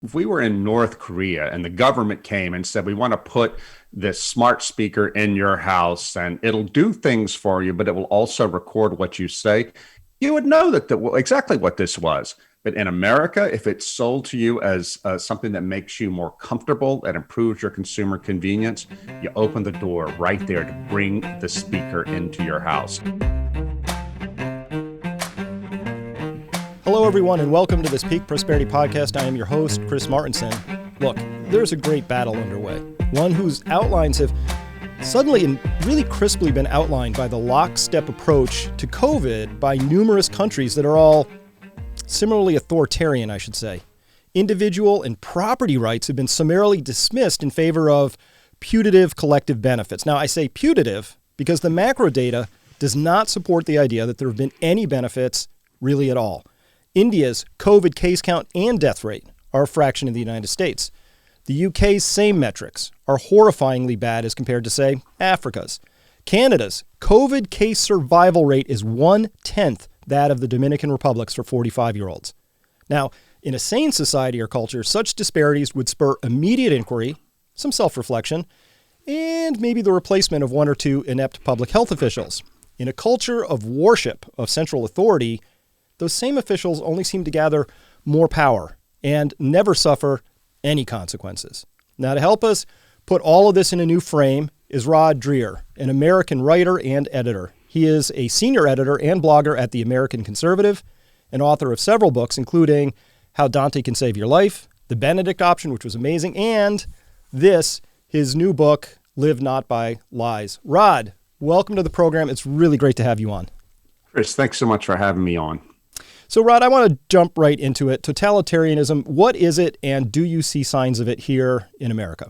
if we were in North Korea and the government came and said, we want to put this smart speaker in your house and it'll do things for you, but it will also record what you say, you would know exactly what this was. But in America, if it's sold to you as something that makes you more comfortable and improves your consumer convenience, you open the door right there to bring the speaker into your house. Hello, everyone, and welcome to this Peak Prosperity Podcast. I am your host, Chris Martinson. Look, there's a great battle underway, one whose outlines have suddenly and really crisply been outlined by the lockstep approach to COVID by numerous countries that are all similarly authoritarian, I should say. Individual and property rights have been summarily dismissed in favor of putative collective benefits. Now, I say putative because the macro data does not support the idea that there have been any benefits really at all. India's COVID case count and death rate are a fraction of the United States. The UK's same metrics are horrifyingly bad as compared to, say, Africa's. Canada's COVID case survival rate is 1/10 that of the Dominican Republic's for 45-year-olds. Now, in a sane society or culture, such disparities would spur immediate inquiry, some self-reflection, and maybe the replacement of one or two inept public health officials. In a culture of worship of central authority, those same officials only seem to gather more power and never suffer any consequences. Now, to help us put all of this in a new frame is Dreher, an American writer and editor. He is a senior editor and blogger at The American Conservative, and author of several books, including How Dante Can Save Your Life, The Benedict Option, which was amazing, and his new book, Live Not by Lies. Rod, welcome to the program. It's really great to have you on. Chris, thanks so much for having me on. So, Rod, I want to jump right into it. Totalitarianism, what is it, and do you see signs of it here in America?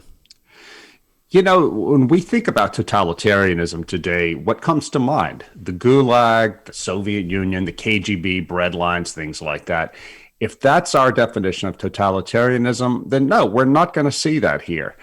You know, when we think about totalitarianism today, what comes to mind? The Gulag, the Soviet Union, the KGB, breadlines, things like that. If that's our definition of totalitarianism, then no, we're not going to see that here.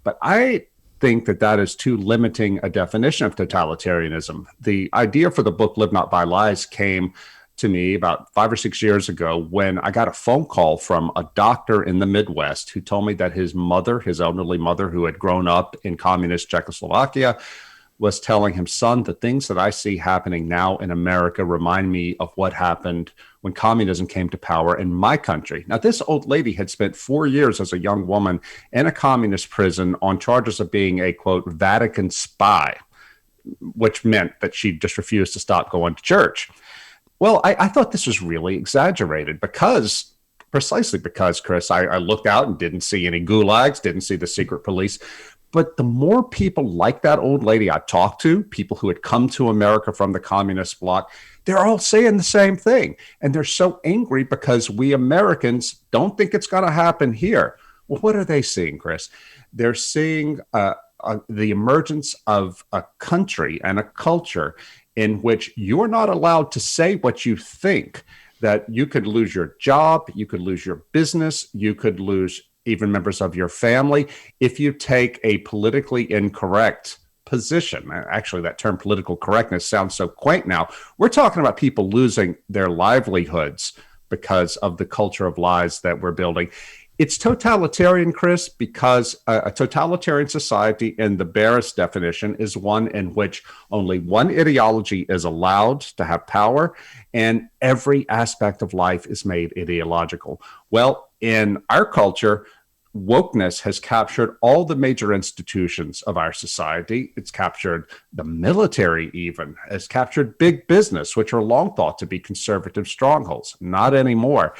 But I think that is too limiting a definition of totalitarianism. The idea for the book Live Not by Lies came to me about 5 or 6 years ago when I got a phone call from a doctor in the Midwest who told me that his elderly mother, who had grown up in communist Czechoslovakia, was telling him, son, the things that I see happening now in America remind me of what happened when communism came to power in my country. Now, this old lady had spent 4 years as a young woman in a communist prison on charges of being a, quote, Vatican spy, which meant that she just refused to stop going to church. Well, I thought this was really exaggerated precisely because, Chris, I looked out and didn't see any gulags, didn't see the secret police. But the more people like that old lady I talked to, people who had come to America from the communist bloc, they're all saying the same thing. And they're so angry because we Americans don't think it's going to happen here. Well, what are they seeing, Chris? They're seeing the emergence of a country and a culture in which you're not allowed to say what you think, that you could lose your job, you could lose your business, you could lose even members of your family if you take a politically incorrect position. Actually, that term political correctness sounds so quaint now. We're talking about people losing their livelihoods because of the culture of lies that we're building. It's totalitarian, Chris, because a totalitarian society, in the barest definition, is one in which only one ideology is allowed to have power, and every aspect of life is made ideological. Well, in our culture, wokeness has captured all the major institutions of our society. It's captured the military even. It's captured big business, which are long thought to be conservative strongholds. Not anymore.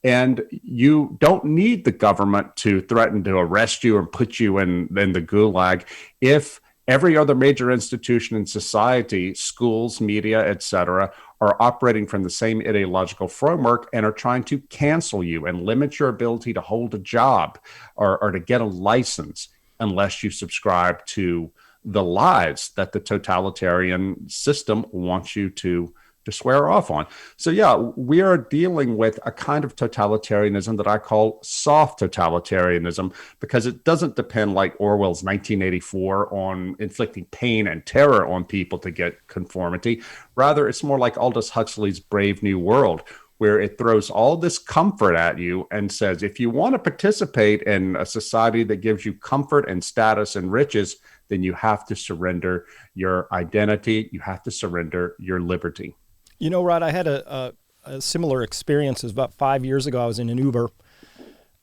And you don't need the government to threaten to arrest you and put you in the gulag if every other major institution in society, schools, media, etc., are operating from the same ideological framework and are trying to cancel you and limit your ability to hold a job or to get a license unless you subscribe to the lies that the totalitarian system wants you to swear off on. So yeah, we are dealing with a kind of totalitarianism that I call soft totalitarianism, because it doesn't depend like Orwell's 1984 on inflicting pain and terror on people to get conformity. Rather, it's more like Aldous Huxley's Brave New World, where it throws all this comfort at you and says, if you want to participate in a society that gives you comfort and status and riches, then you have to surrender your identity. You have to surrender your liberty. You know, Rod, I had a similar experience. It was about 5 years ago. I was in an Uber,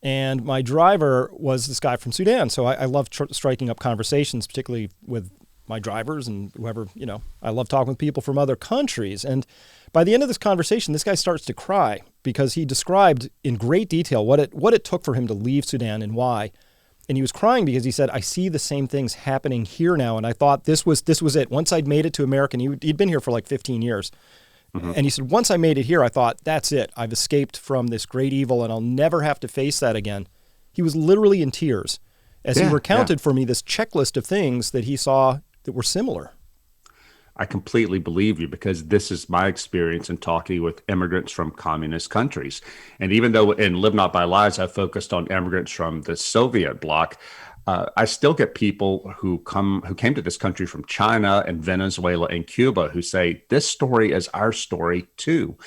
and my driver was this guy from Sudan. So I love striking up conversations, particularly with my drivers and whoever, you know, I love talking with people from other countries. And by the end of this conversation, this guy starts to cry because he described in great detail what it took for him to leave Sudan and why. And he was crying because he said, I see the same things happening here now. And I thought this was it. Once I'd made it to America, and he'd been here for like 15 years. Mm-hmm. And he said, once I made it here, I thought, that's it. I've escaped from this great evil and I'll never have to face that again. He was literally in tears as he recounted for me this checklist of things that he saw that were similar. I completely believe you, because this is my experience in talking with immigrants from communist countries. And even though in Live Not by Lies, I focused on immigrants from the Soviet bloc, I still get people who came to this country from China and Venezuela and Cuba who say, this story is our story too.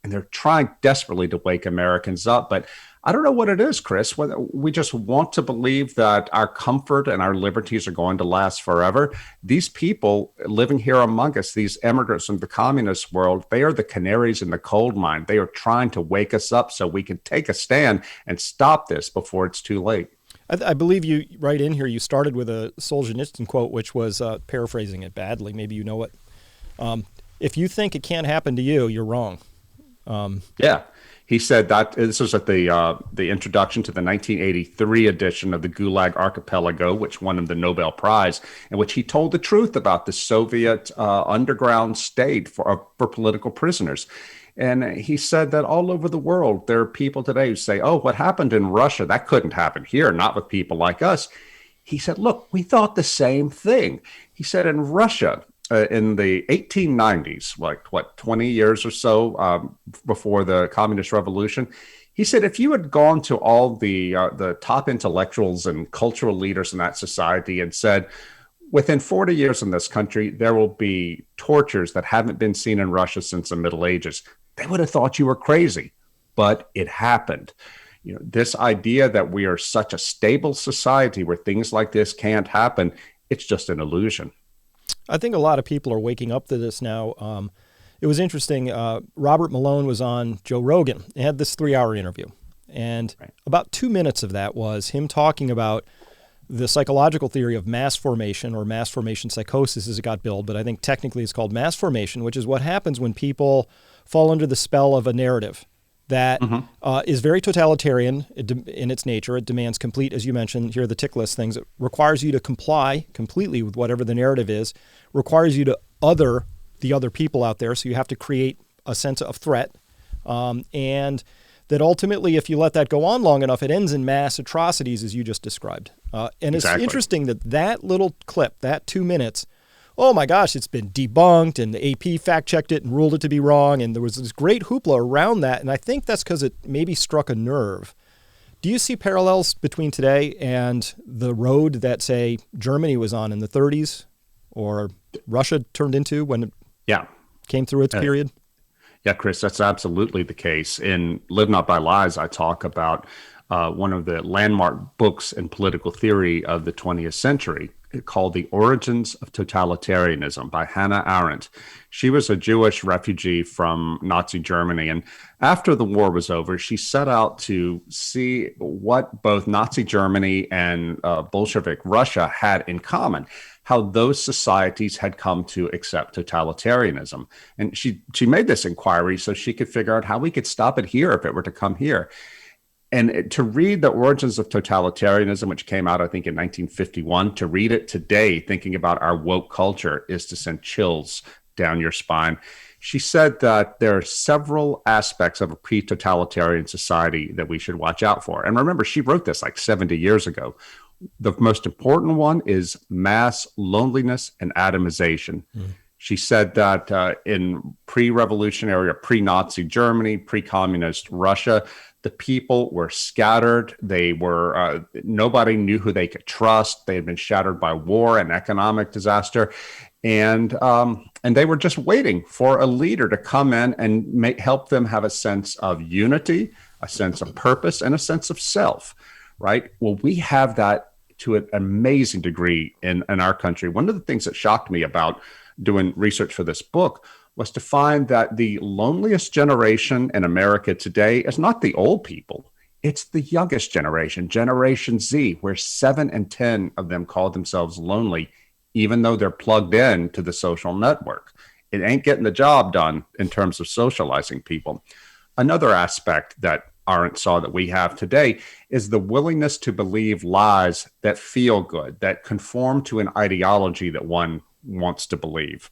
And they're trying desperately to wake Americans up. But I don't know what it is, Chris, whether we just want to believe that our comfort and our liberties are going to last forever. These people living here among us, these immigrants from the communist world, they are the canaries in the coal mine. They are trying to wake us up so we can take a stand and stop this before it's too late. I believe you, right in here, you started with a Solzhenitsyn quote, which was, paraphrasing it badly, maybe you know it. If you think it can't happen to you, you're wrong. Yeah. He said that this was at the introduction to the 1983 edition of the Gulag Archipelago, which won him the Nobel Prize, in which he told the truth about the Soviet underground state for political prisoners. And he said that all over the world, there are people today who say, oh, what happened in Russia, that couldn't happen here, not with people like us. He said, look, we thought the same thing. He said in Russia, in the 1890s, like 20 years or so before the communist revolution, he said if you had gone to all the top intellectuals and cultural leaders in that society and said, within 40 years in this country, there will be tortures that haven't been seen in Russia since the Middle Ages, they would have thought you were crazy, but it happened. You know, this idea that we are such a stable society where things like this can't happen, it's just an illusion. I think a lot of people are waking up to this now. It was interesting. Robert Malone was on Joe Rogan. He had this 3-hour interview. And about 2 minutes of that was him talking about the psychological theory of mass formation, or mass formation psychosis as it got billed. But I think technically it's called mass formation, which is what happens when people fall under the spell of a narrative that is very totalitarian in its nature. It demands complete, as you mentioned, here are the tick list things. It requires you to comply completely with whatever the narrative is, requires you to other the other people out there, so you have to create a sense of threat. And that ultimately, if you let that go on long enough, it ends in mass atrocities, as you just described. And it's interesting that little clip, that 2 minutes, oh my gosh, it's been debunked, and the AP fact-checked it and ruled it to be wrong, and there was this great hoopla around that, and I think that's because it maybe struck a nerve. Do you see parallels between today and the road that, say, Germany was on in the 30s, or Russia turned into when it came through its period? Yeah, Chris, that's absolutely the case. In Live Not by Lies, I talk about one of the landmark books in political theory of the 20th century, called The Origins of Totalitarianism by Hannah Arendt. She was a Jewish refugee from Nazi Germany. And after the war was over, she set out to see what both Nazi Germany and Bolshevik Russia had in common, how those societies had come to accept totalitarianism. And she made this inquiry so she could figure out how we could stop it here if it were to come here. And to read The Origins of Totalitarianism, which came out, I think, in 1951, to read it today, thinking about our woke culture, is to send chills down your spine. She said that there are several aspects of a pre-totalitarian society that we should watch out for. And remember, she wrote this like 70 years ago. The most important one is mass loneliness and atomization. She said that in pre-revolutionary or pre-Nazi Germany, pre-communist Russia, The people were scattered. They were nobody knew who they could trust. They had been shattered by war and economic disaster, and they were just waiting for a leader to come in and help them have a sense of unity, a sense of purpose, and a sense of self. Right? Well, we have that to an amazing degree in our country. One of the things that shocked me about doing research for this book was to find that the loneliest generation in America today is not the old people. It's the youngest generation, Generation Z, where 7 in 10 of them call themselves lonely, even though they're plugged in to the social network. It ain't getting the job done in terms of socializing people. Another aspect that Arendt saw that we have today is the willingness to believe lies that feel good, that conform to an ideology that one wants to believe.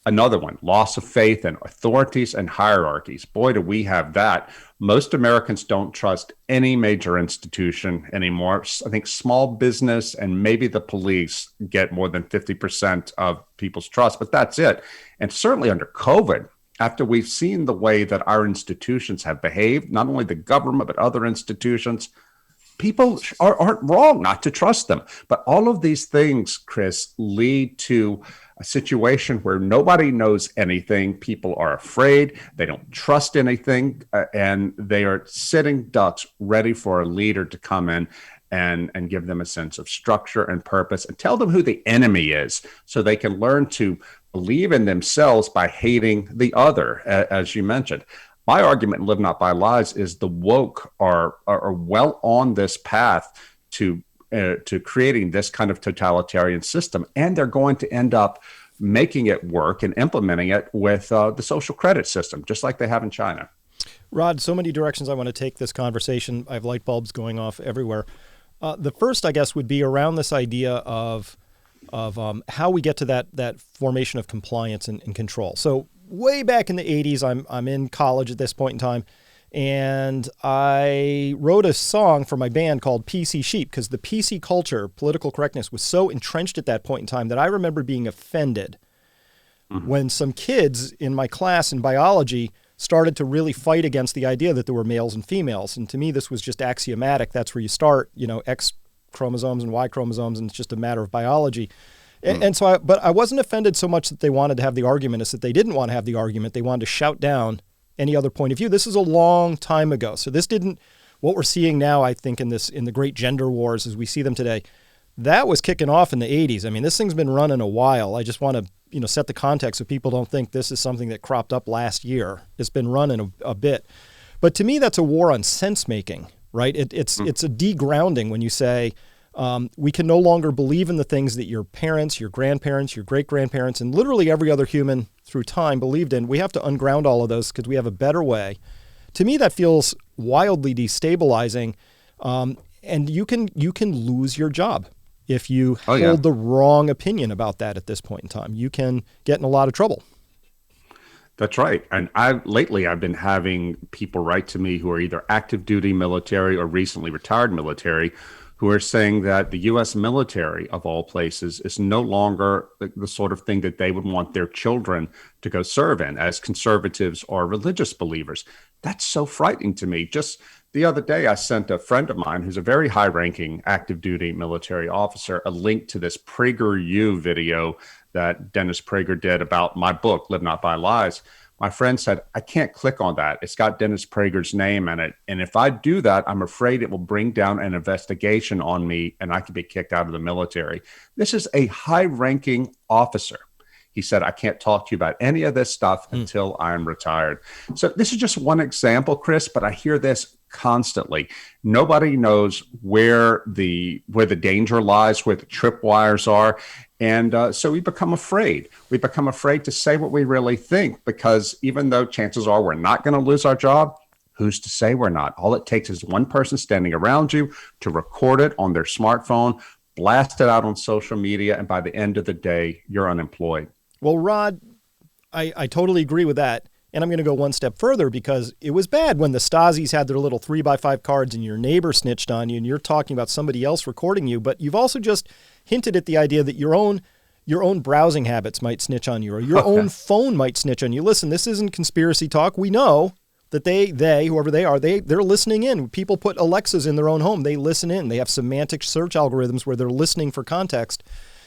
Another one, loss of faith in authorities and hierarchies. Boy, do we have that. Most Americans don't trust any major institution anymore. I think small business and maybe the police get more than 50% of people's trust, but that's it. And certainly under COVID, after we've seen the way that our institutions have behaved, not only the government, but other institutions, people aren't wrong not to trust them. But all of these things, Chris, lead to a situation where nobody knows anything. People are afraid. They don't trust anything. And they are sitting ducks ready for a leader to come in and give them a sense of structure and purpose and tell them who the enemy is so they can learn to believe in themselves by hating the other, as you mentioned. My argument in Live Not by Lies is the woke are well on this path to creating this kind of totalitarian system, and they're going to end up making it work and implementing it with the social credit system, just like they have in China. Rod, so many directions I want to take this conversation. I have light bulbs going off everywhere. The first, I guess, would be around this idea of how we get to that formation of compliance and control. So way back in the 80s, I'm in college at this point in time, and I wrote a song for my band called PC Sheep because the PC culture, political correctness, was so entrenched at that point in time that I remember being offended when some kids in my class in biology started to really fight against the idea that there were males and females. And to me, this was just axiomatic. That's where you start, X chromosomes and Y chromosomes, and it's just a matter of biology. And so, but I wasn't offended so much that they wanted to have the argument as that they didn't want to have the argument. They wanted to shout down any other point of view. This is a long time ago. So this didn't, what we're seeing now, I think, in the great gender wars as we see them today, that was kicking off in the 80s. I mean, this thing's been running a while. I just want to, set the context so people don't think this is something that cropped up last year. It's been running a bit. But to me, that's a war on sense making, right? It's a degrounding when you say, we can no longer believe in the things that your parents, your grandparents, your great-grandparents, and literally every other human through time believed in. We have to unground all of those because we have a better way. To me, that feels wildly destabilizing, and you can lose your job if you hold the wrong opinion about that at this point in time. You can get in a lot of trouble. That's right. And lately I've been having people write to me who are either active duty military or recently retired military who are saying that the U.S. military, of all places, is no longer the sort of thing that they would want their children to go serve in as conservatives or religious believers. That's so frightening to me. Just the other day, I sent a friend of mine who's a very high-ranking active duty military officer a link to this PragerU video that Dennis Prager did about my book, Live Not by Lies. My friend said, I can't click on that. It's got Dennis Prager's name in it. And if I do that, I'm afraid it will bring down an investigation on me and I could be kicked out of the military. This is a high-ranking officer. He said, I can't talk to you about any of this stuff until I'm retired. So this is just one example, Chris, but I hear this constantly. Nobody knows where the danger lies, where the tripwires are. And so we become afraid. We become afraid to say what we really think, because even though chances are we're not going to lose our job, who's to say we're not? All it takes is one person standing around you to record it on their smartphone, blast it out on social media, and by the end of the day, you're unemployed. Well, Rod, I totally agree with that. And I'm going to go one step further, because it was bad when the Stasis had their little 3x5 cards and your neighbor snitched on you and you're talking about somebody else recording you. But you've also just hinted at the idea that your own browsing habits might snitch on you, or your own phone might snitch on you. Listen, this isn't conspiracy talk. We know that whoever they are, they're listening in. People put Alexas in their own home. They listen in. They have semantic search algorithms where they're listening for context.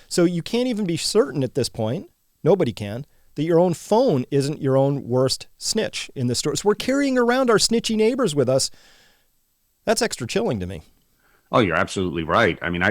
So you can't even be certain at this point, nobody can, that your own phone isn't your own worst snitch in this story. So we're carrying around our snitchy neighbors with us. That's extra chilling to me. Oh, you're absolutely right. I mean,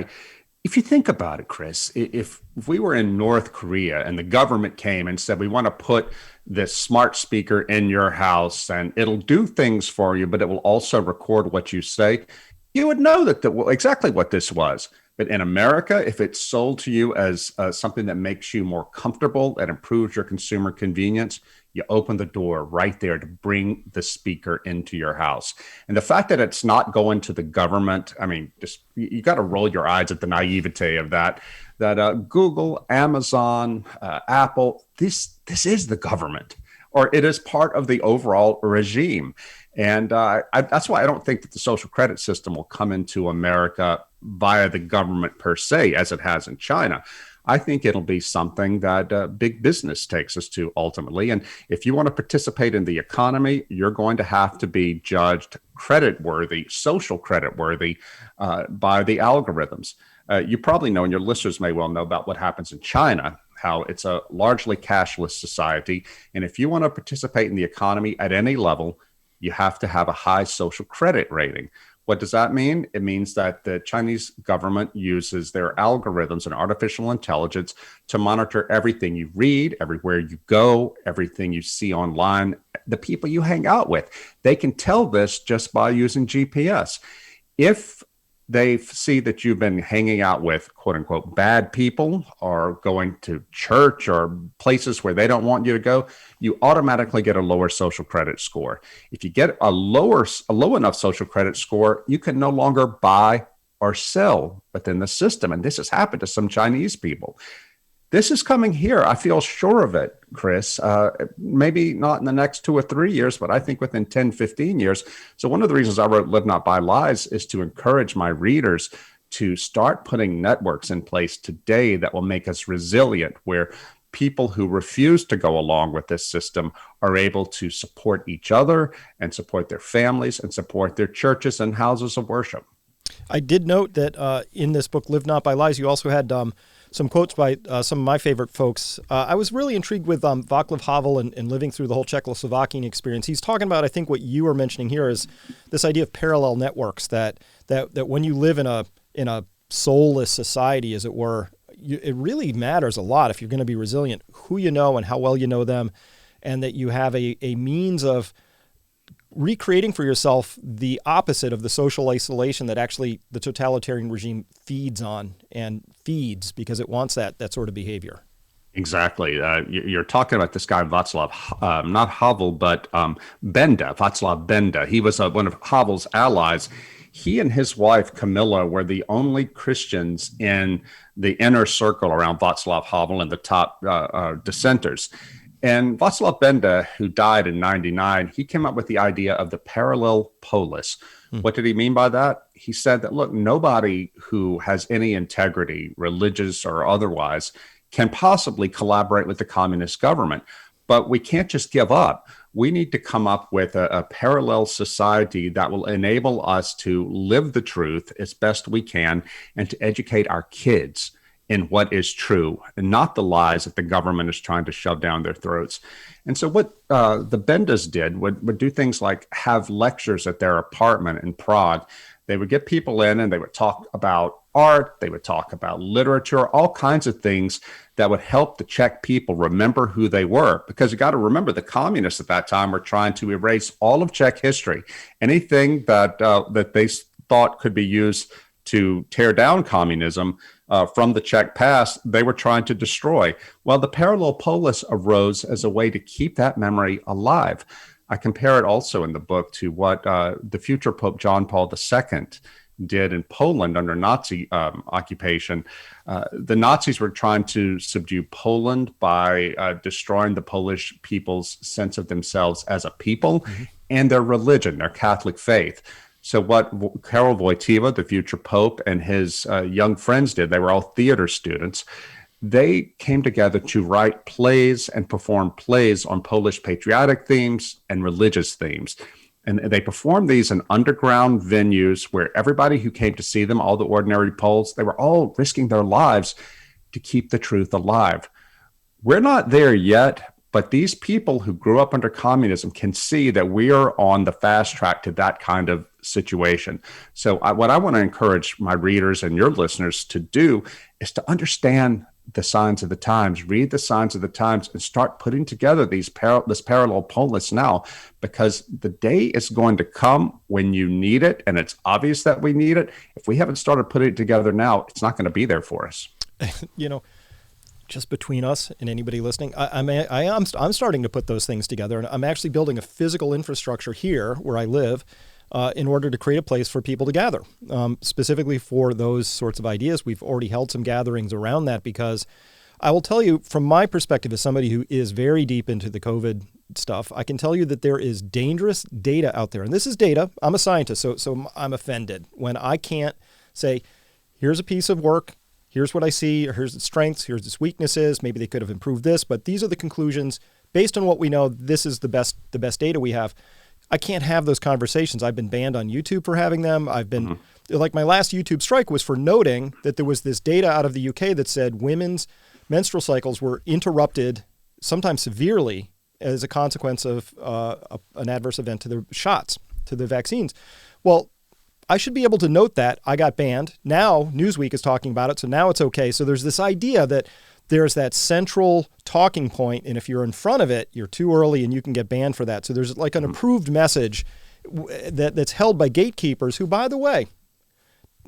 if you think about it, Chris, if we were in North Korea and the government came and said, we want to put this smart speaker in your house and it'll do things for you, but it will also record what you say, you would know exactly what this was. But in America, if it's sold to you as something that makes you more comfortable, that improves your consumer convenience, you open the door right there to bring the speaker into your house. And the fact that it's not going to the government, I mean, just you got to roll your eyes at the naivete of that Google, Amazon, Apple, this is the government, or it is part of the overall regime. And that's why I don't think that the social credit system will come into America via the government per se, as it has in China. I think it'll be something that big business takes us to ultimately. And if you want to participate in the economy, you're going to have to be judged creditworthy, social creditworthy by the algorithms. You probably know, and your listeners may well know about what happens in China, how it's a largely cashless society. And if you want to participate in the economy at any level, you have to have a high social credit rating. What does that mean? It means that the Chinese government uses their algorithms and artificial intelligence to monitor everything you read, everywhere you go, everything you see online, the people you hang out with. They can tell this just by using GPS. If they see that you've been hanging out with quote unquote bad people or going to church or places where they don't want you to go, you automatically get a lower social credit score. If you get a low enough social credit score, you can no longer buy or sell within the system. And this has happened to some Chinese people. This is coming here. I feel sure of it, Chris. Maybe not in the next 2 or 3 years, but I think within 10, 15 years. So one of the reasons I wrote Live Not by Lies is to encourage my readers to start putting networks in place today that will make us resilient, where people who refuse to go along with this system are able to support each other and support their families and support their churches and houses of worship. I did note that in this book, Live Not by Lies, you also had some quotes by some of my favorite folks. I was really intrigued with Václav Havel and living through the whole Czechoslovakian experience. He's talking about, I think what you were mentioning here is this idea of parallel networks, that when you live in a soulless society, as it were, it really matters a lot if you're going to be resilient, who you know and how well you know them, and that you have a means of recreating for yourself the opposite of the social isolation that actually the totalitarian regime feeds on and feeds because it wants that sort of behavior. Exactly. You're talking about this guy, Václav, not Havel, but Benda, Václav Benda. He was one of Havel's allies. He and his wife, Camilla, were the only Christians in the inner circle around Václav Havel and the top dissenters. And Václav Benda, who died in 1999, he came up with the idea of the parallel polis. What did he mean by that? He said that, look, nobody who has any integrity, religious or otherwise, can possibly collaborate with the communist government. But we can't just give up. We need to come up with a parallel society that will enable us to live the truth as best we can and to educate our kids in what is true and not the lies that the government is trying to shove down their throats. And so what the Bendas did would do things like have lectures at their apartment in Prague. They would get people in and they would talk about art, they would talk about literature, all kinds of things that would help the Czech people remember who they were. Because you got to remember, the communists at that time were trying to erase all of Czech history. Anything that they thought could be used to tear down communism from the Czech past, they were trying to destroy. Well, the parallel polis arose as a way to keep that memory alive. I compare it also in the book to what the future Pope John Paul II did in Poland under Nazi occupation. The Nazis were trying to subdue Poland by destroying the Polish people's sense of themselves as a people and their religion, their Catholic faith. So what Karol Wojtyła, the future pope, and his young friends did, they were all theater students. They came together to write plays and perform plays on Polish patriotic themes and religious themes. And they performed these in underground venues where everybody who came to see them, all the ordinary Poles, they were all risking their lives to keep the truth alive. We're not there yet, but these people who grew up under communism can see that we are on the fast track to that kind of situation. So what I want to encourage my readers and your listeners to do is to understand the signs of the times, read the signs of the times, and start putting together this parallel Polis now, because the day is going to come when you need it, and it's obvious that we need it. If we haven't started putting it together now, it's not going to be there for us. Just between us and anybody listening, I'm starting to put those things together, and I'm actually building a physical infrastructure here where I live in order to create a place for people to gather, specifically for those sorts of ideas. We've already held some gatherings around that, because I will tell you, from my perspective as somebody who is very deep into the COVID stuff, I can tell you that there is dangerous data out there. And this is data. I'm a scientist, so I'm offended when I can't say, here's a piece of work, here's what I see, or here's its strengths, here's its weaknesses, maybe they could have improved this, but these are the conclusions. Based on what we know, this is the best data we have. I can't have those conversations. I've been banned on YouTube for having them. I've been, like, my last YouTube strike was for noting that there was this data out of the UK that said women's menstrual cycles were interrupted, sometimes severely, as a consequence of an adverse event to their shots, to the vaccines. Well, I should be able to note that. I got banned. Now Newsweek is talking about it, so now it's okay. So there's this idea that there's that central talking point, and if you're in front of it, you're too early and you can get banned for that. So there's like an approved message that's held by gatekeepers who, by the way,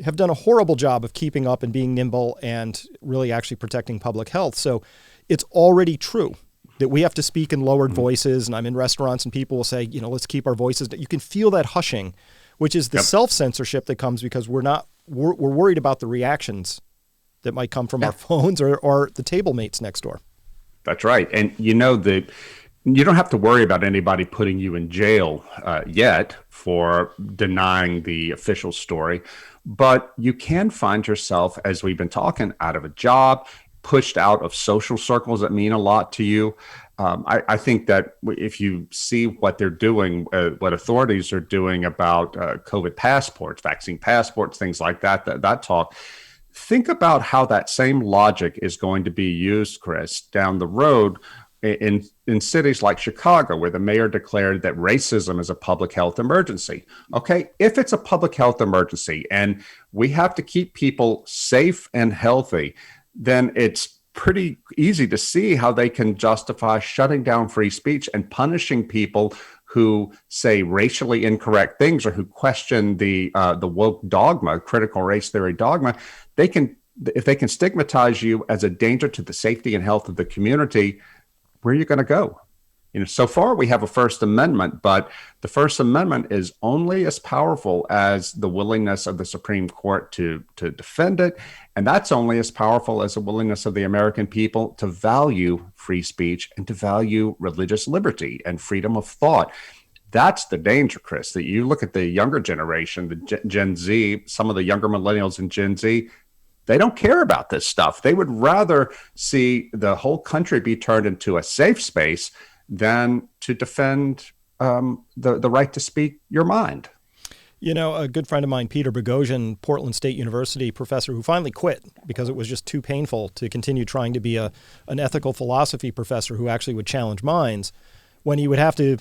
have done a horrible job of keeping up and being nimble and really actually protecting public health. So it's already true that we have to speak in lowered voices, and I'm in restaurants and people will say, let's keep our voices. You can feel that hushing, which is the self-censorship that comes because we're worried about the reactions that might come from our phones or the table mates next door. That's right. And you don't have to worry about anybody putting you in jail yet for denying the official story, but you can find yourself, as we've been talking, out of a job, pushed out of social circles that mean a lot to you. I think that if you see what they're doing, what authorities are doing about COVID passports, vaccine passports, things like that talk, think about how that same logic is going to be used, Chris, down the road in cities like Chicago, where the mayor declared that racism is a public health emergency. Okay, if it's a public health emergency and we have to keep people safe and healthy, then it's pretty easy to see how they can justify shutting down free speech and punishing people who say racially incorrect things or who question the woke dogma, critical race theory dogma. If they can stigmatize you as a danger to the safety and health of the community, where are you going to go? So far we have a First Amendment, but the First Amendment is only as powerful as the willingness of the Supreme Court to defend it. And that's only as powerful as the willingness of the American people to value free speech and to value religious liberty and freedom of thought. That's the danger, Chris, that you look at the younger generation, the Gen Z, some of the younger millennials in Gen Z, they don't care about this stuff. They would rather see the whole country be turned into a safe space than to defend the right to speak your mind. A good friend of mine, Peter Boghossian, Portland State University professor, who finally quit because it was just too painful to continue trying to be an ethical philosophy professor who actually would challenge minds, when he would have to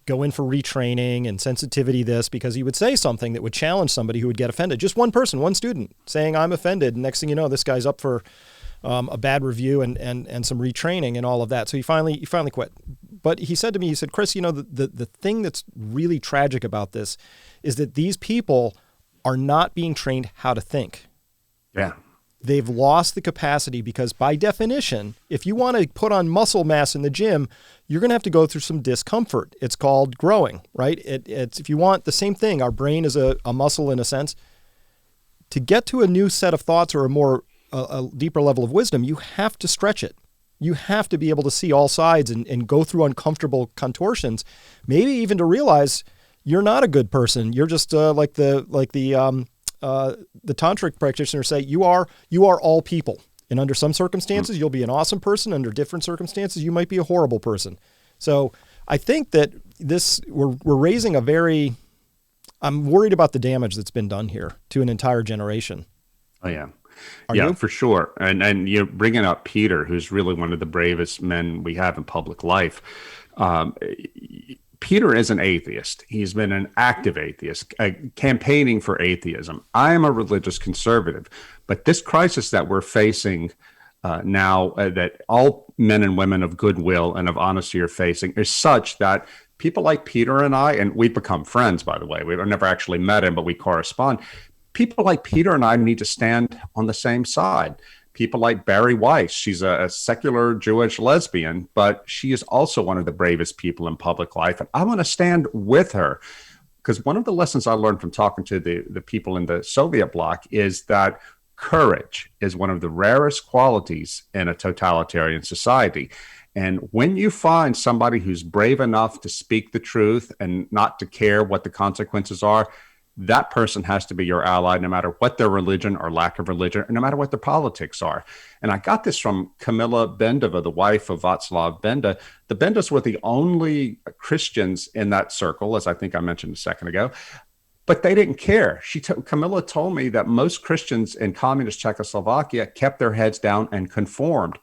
go in for retraining and sensitivity because he would say something that would challenge somebody who would get offended. Just one person, one student saying, I'm offended. And next thing you know, this guy's up for a bad review and some retraining and all of that. So he finally quit. But he said to me, Chris, the thing that's really tragic about this is that these people are not being trained how to think. Yeah. They've lost the capacity because by definition, if you want to put on muscle mass in the gym, you're going to have to go through some discomfort. It's called growing, right? It's if you want the same thing, our brain is a muscle in a sense. To get to a new set of thoughts or a deeper level of wisdom, you have to stretch it. You have to be able to see all sides and go through uncomfortable contortions, maybe even to realize you're not a good person. You're just like the tantric practitioners say, you are all people. And under some circumstances, you'll be an awesome person. Under different circumstances, you might be a horrible person. So I think that we're raising I'm worried about the damage that's been done here to an entire generation. Oh, yeah. Are Yeah, you? for sure. And you're bringing up Peter, who's really one of the bravest men we have in public life. Um, Peter is an atheist. He's been an active atheist, campaigning for atheism. I am a religious conservative, but this crisis that we're facing now, that all men and women of goodwill and of honesty are facing, is such that people like Peter and I, and we've become friends, by the way. We've never actually met him, but we correspond. People like Peter and I need to stand on the same side. People like Barry Weiss, she's a secular Jewish lesbian, but she is also one of the bravest people in public life. And I want to stand with her, because one of the lessons I learned from talking to the people in the Soviet bloc is that courage is one of the rarest qualities in a totalitarian society. And when you find somebody who's brave enough to speak the truth and not to care what the consequences are, that person has to be your ally, no matter what their religion or lack of religion, or no matter what their politics are. And I got this from Camilla Bendova, the wife of Václav Benda. The Bendas were the only Christians in that circle, as I think I mentioned a second ago, but they didn't care. Camilla told me that most Christians in communist Czechoslovakia kept their heads down and conformed.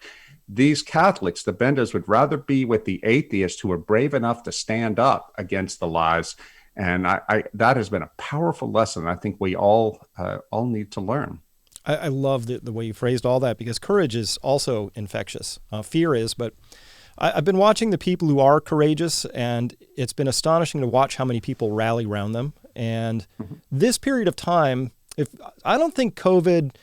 These Catholics, the Bendas, would rather be with the atheists who are brave enough to stand up against the lies. And that has been a powerful lesson I think we all need to learn. I love the way you phrased all that, because courage is also infectious. Fear is, but I've been watching the people who are courageous, and it's been astonishing to watch how many people rally around them. And this period of time, I don't think COVID,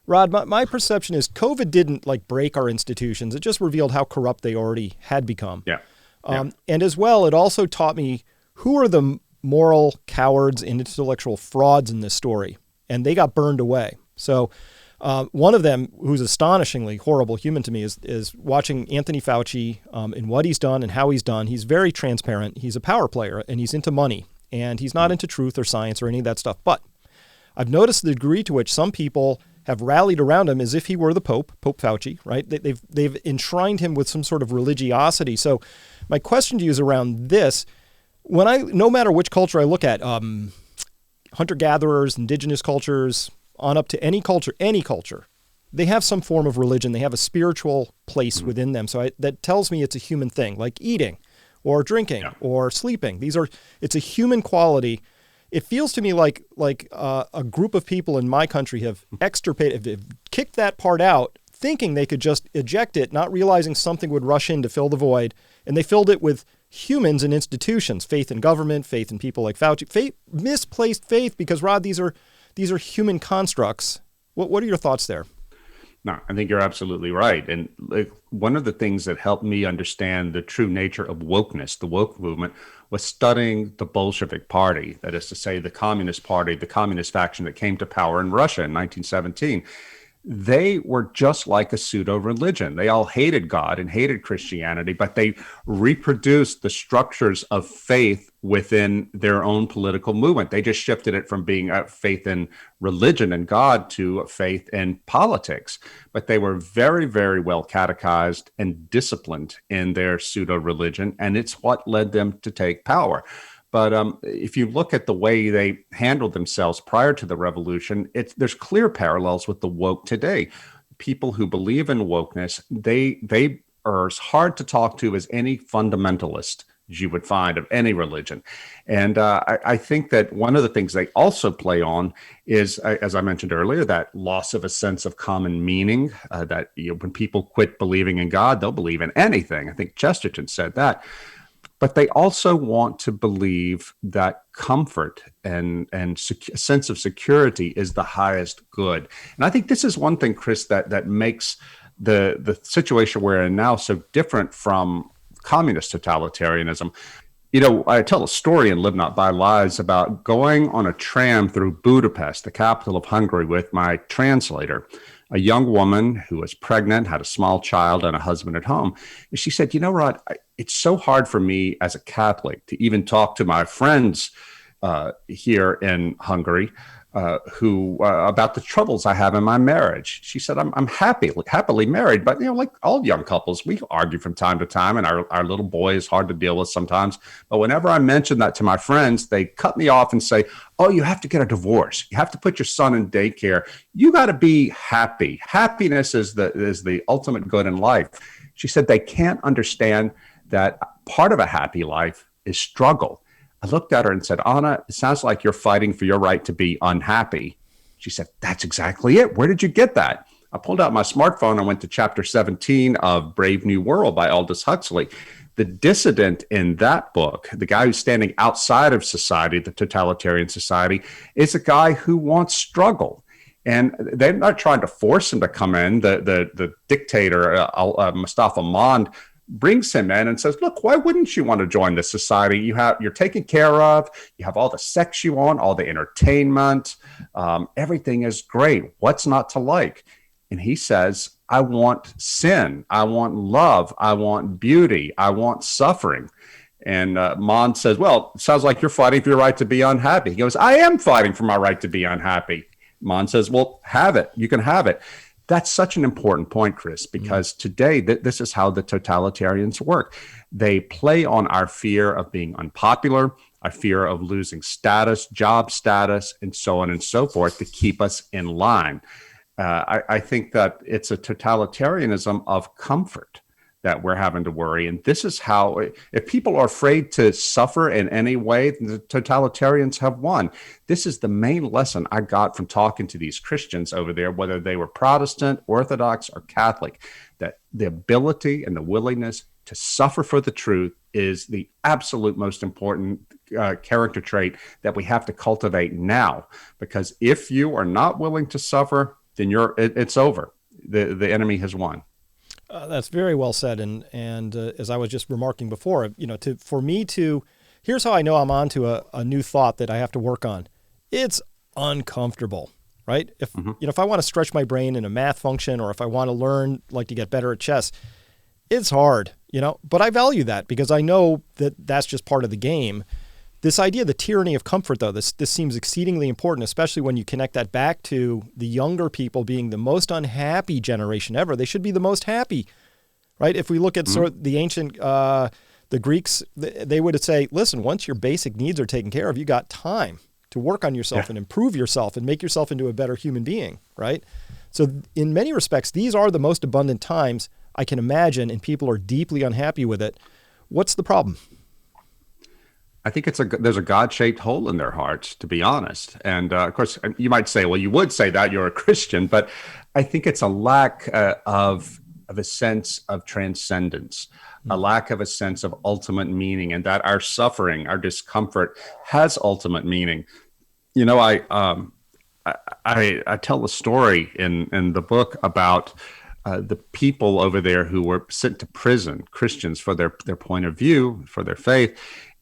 Rod, my perception is COVID didn't like break our institutions. It just revealed how corrupt they already had become. Yeah. And as well, it also taught me who are the moral cowards and intellectual frauds in this story. And they got burned away. So one of them, who's astonishingly horrible human to me, is watching Anthony Fauci and what he's done and how he's done. He's very transparent. He's a power player, and he's into money. And he's not into truth or science or any of that stuff. But I've noticed the degree to which some people have rallied around him as if he were the Pope Fauci, right? They've enshrined him with some sort of religiosity. So my question to you is around this. No matter which culture I look at, hunter-gatherers, indigenous cultures, on up to any culture, they have some form of religion. They have a spiritual place within them. So that tells me it's a human thing, like eating or drinking or sleeping. It's a human quality. It feels to me like a group of people in my country have kicked that part out, thinking they could just eject it, not realizing something would rush in to fill the void. And they filled it with humans and institutions, faith in government, faith in people like Fauci, misplaced faith, because, Rod, these are human constructs. What are your thoughts there? No, I think you're absolutely right. And one of the things that helped me understand the true nature of wokeness, the woke movement, was studying the Bolshevik Party, that is to say, the Communist Party, the communist faction that came to power in Russia in 1917. They were just like a pseudo-religion. They all hated God and hated Christianity, but they reproduced the structures of faith within their own political movement. They just shifted it from being a faith in religion and God to a faith in politics. But they were very, very well catechized and disciplined in their pseudo-religion, and it's what led them to take power. But if you look at the way they handled themselves prior to the revolution, there's clear parallels with the woke today. People who believe in wokeness, they are as hard to talk to as any fundamentalist you would find of any religion. And I think that one of the things they also play on is, as I mentioned earlier, that loss of a sense of common meaning, that when people quit believing in God, they'll believe in anything. I think Chesterton said that. But they also want to believe that comfort and a sense of security is the highest good. And I think this is one thing, Chris, that makes the situation we're in now so different from communist totalitarianism. I tell a story in Live Not By Lies about going on a tram through Budapest, the capital of Hungary, with my translator, a young woman who was pregnant, had a small child and a husband at home. And she said, Rod, it's so hard for me as a Catholic to even talk to my friends here in Hungary who about the troubles I have in my marriage. She said, I'm happily married, but like all young couples, we argue from time to time, and our little boy is hard to deal with sometimes. But whenever I mention that to my friends, they cut me off and say, oh, you have to get a divorce. You have to put your son in daycare. You got to be happy. Happiness is the ultimate good in life. She said they can't understand that part of a happy life is struggle. I looked at her and said, Anna, it sounds like you're fighting for your right to be unhappy. She said, that's exactly it. Where did you get that? I pulled out my smartphone and went to chapter 17 of Brave New World by Aldous Huxley. The dissident in that book, the guy who's standing outside of society, the totalitarian society, is a guy who wants struggle. And they're not trying to force him to come in. The dictator, Mustafa Mond, brings him in and says, look, why wouldn't you want to join this society? You're taken care of. You have all the sex you want, all the entertainment. Everything is great. What's not to like? And he says, I want sin. I want love. I want beauty. I want suffering. And Mond says, well, it sounds like you're fighting for your right to be unhappy. He goes, I am fighting for my right to be unhappy. Mond says, well, have it. You can have it. That's such an important point, Chris, because today this is how the totalitarians work. They play on our fear of being unpopular, our fear of losing status, job status, and so on and so forth to keep us in line. I think that it's a totalitarianism of comfort that we're having to worry. And this is how, if people are afraid to suffer in any way, the totalitarians have won. This is the main lesson I got from talking to these Christians over there, whether they were Protestant, Orthodox, or Catholic, that the ability and the willingness to suffer for the truth is the absolute most important character trait that we have to cultivate now. Because if you are not willing to suffer, then it's over. The enemy has won. That's very well said, and as I was just remarking before, here's how I know I'm on to a new thought that I have to work on. It's uncomfortable, right? If I want to stretch my brain in a math function, or if I want to learn to get better at chess, it's hard, But I value that because I know that that's just part of the game. This idea, the tyranny of comfort, though, this seems exceedingly important, especially when you connect that back to the younger people being the most unhappy generation ever. They should be the most happy, right? If we look at sort of the ancient, the Greeks, they would say, listen, once your basic needs are taken care of, you got time to work on yourself and improve yourself and make yourself into a better human being, right? So in many respects, these are the most abundant times I can imagine, and people are deeply unhappy with it. What's the problem? I think there's a God-shaped hole in their hearts, to be honest. And of course, you might say, well, you would say that you're a Christian, but I think it's a lack of a sense of transcendence, a lack of a sense of ultimate meaning, and that our suffering, our discomfort has ultimate meaning. I tell a story in the book about the people over there who were sent to prison, Christians, for their point of view, for their faith.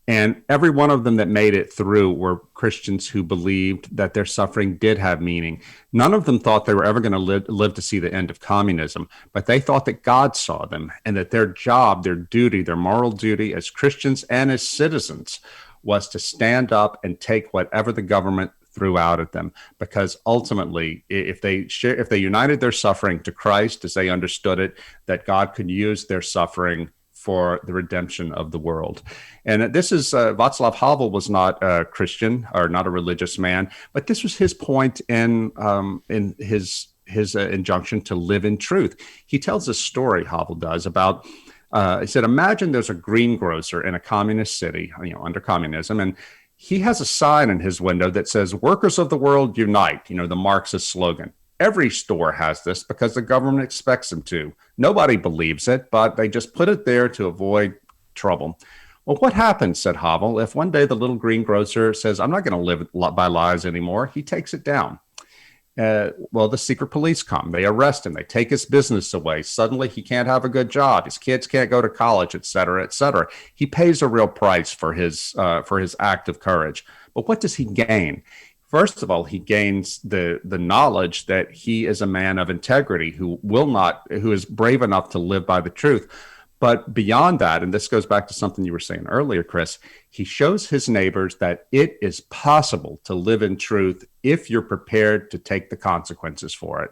And every one of them that made it through were Christians who believed that their suffering did have meaning. None of them thought they were ever going to live to see the end of communism, but they thought that God saw them and that their job, their duty, their moral duty as Christians and as citizens was to stand up and take whatever the government threw out at them. Because ultimately, if they united their suffering to Christ as they understood it, that God could use their suffering for the redemption of the world. And this is Václav Havel was not a Christian or not a religious man, but this was his point in his injunction to live in truth. He tells a story, Havel does, about he said, imagine there's a green grocer in a communist city, under communism, and he has a sign in his window that says, "Workers of the world unite," the Marxist slogan. Every store has this because the government expects them to. Nobody believes it, but they just put it there to avoid trouble. Well, what happens, said Havel, if one day the little green grocer says, I'm not going to live by lies anymore? He takes it down. Well, the secret police come. They arrest him. They take his business away. Suddenly, he can't have a good job. His kids can't go to college, et cetera, et cetera. He pays a real price for his act of courage. But what does he gain? First of all, he gains the knowledge that he is a man of integrity who is brave enough to live by the truth. But beyond that, and this goes back to something you were saying earlier, Chris, he shows his neighbors that it is possible to live in truth if you're prepared to take the consequences for it.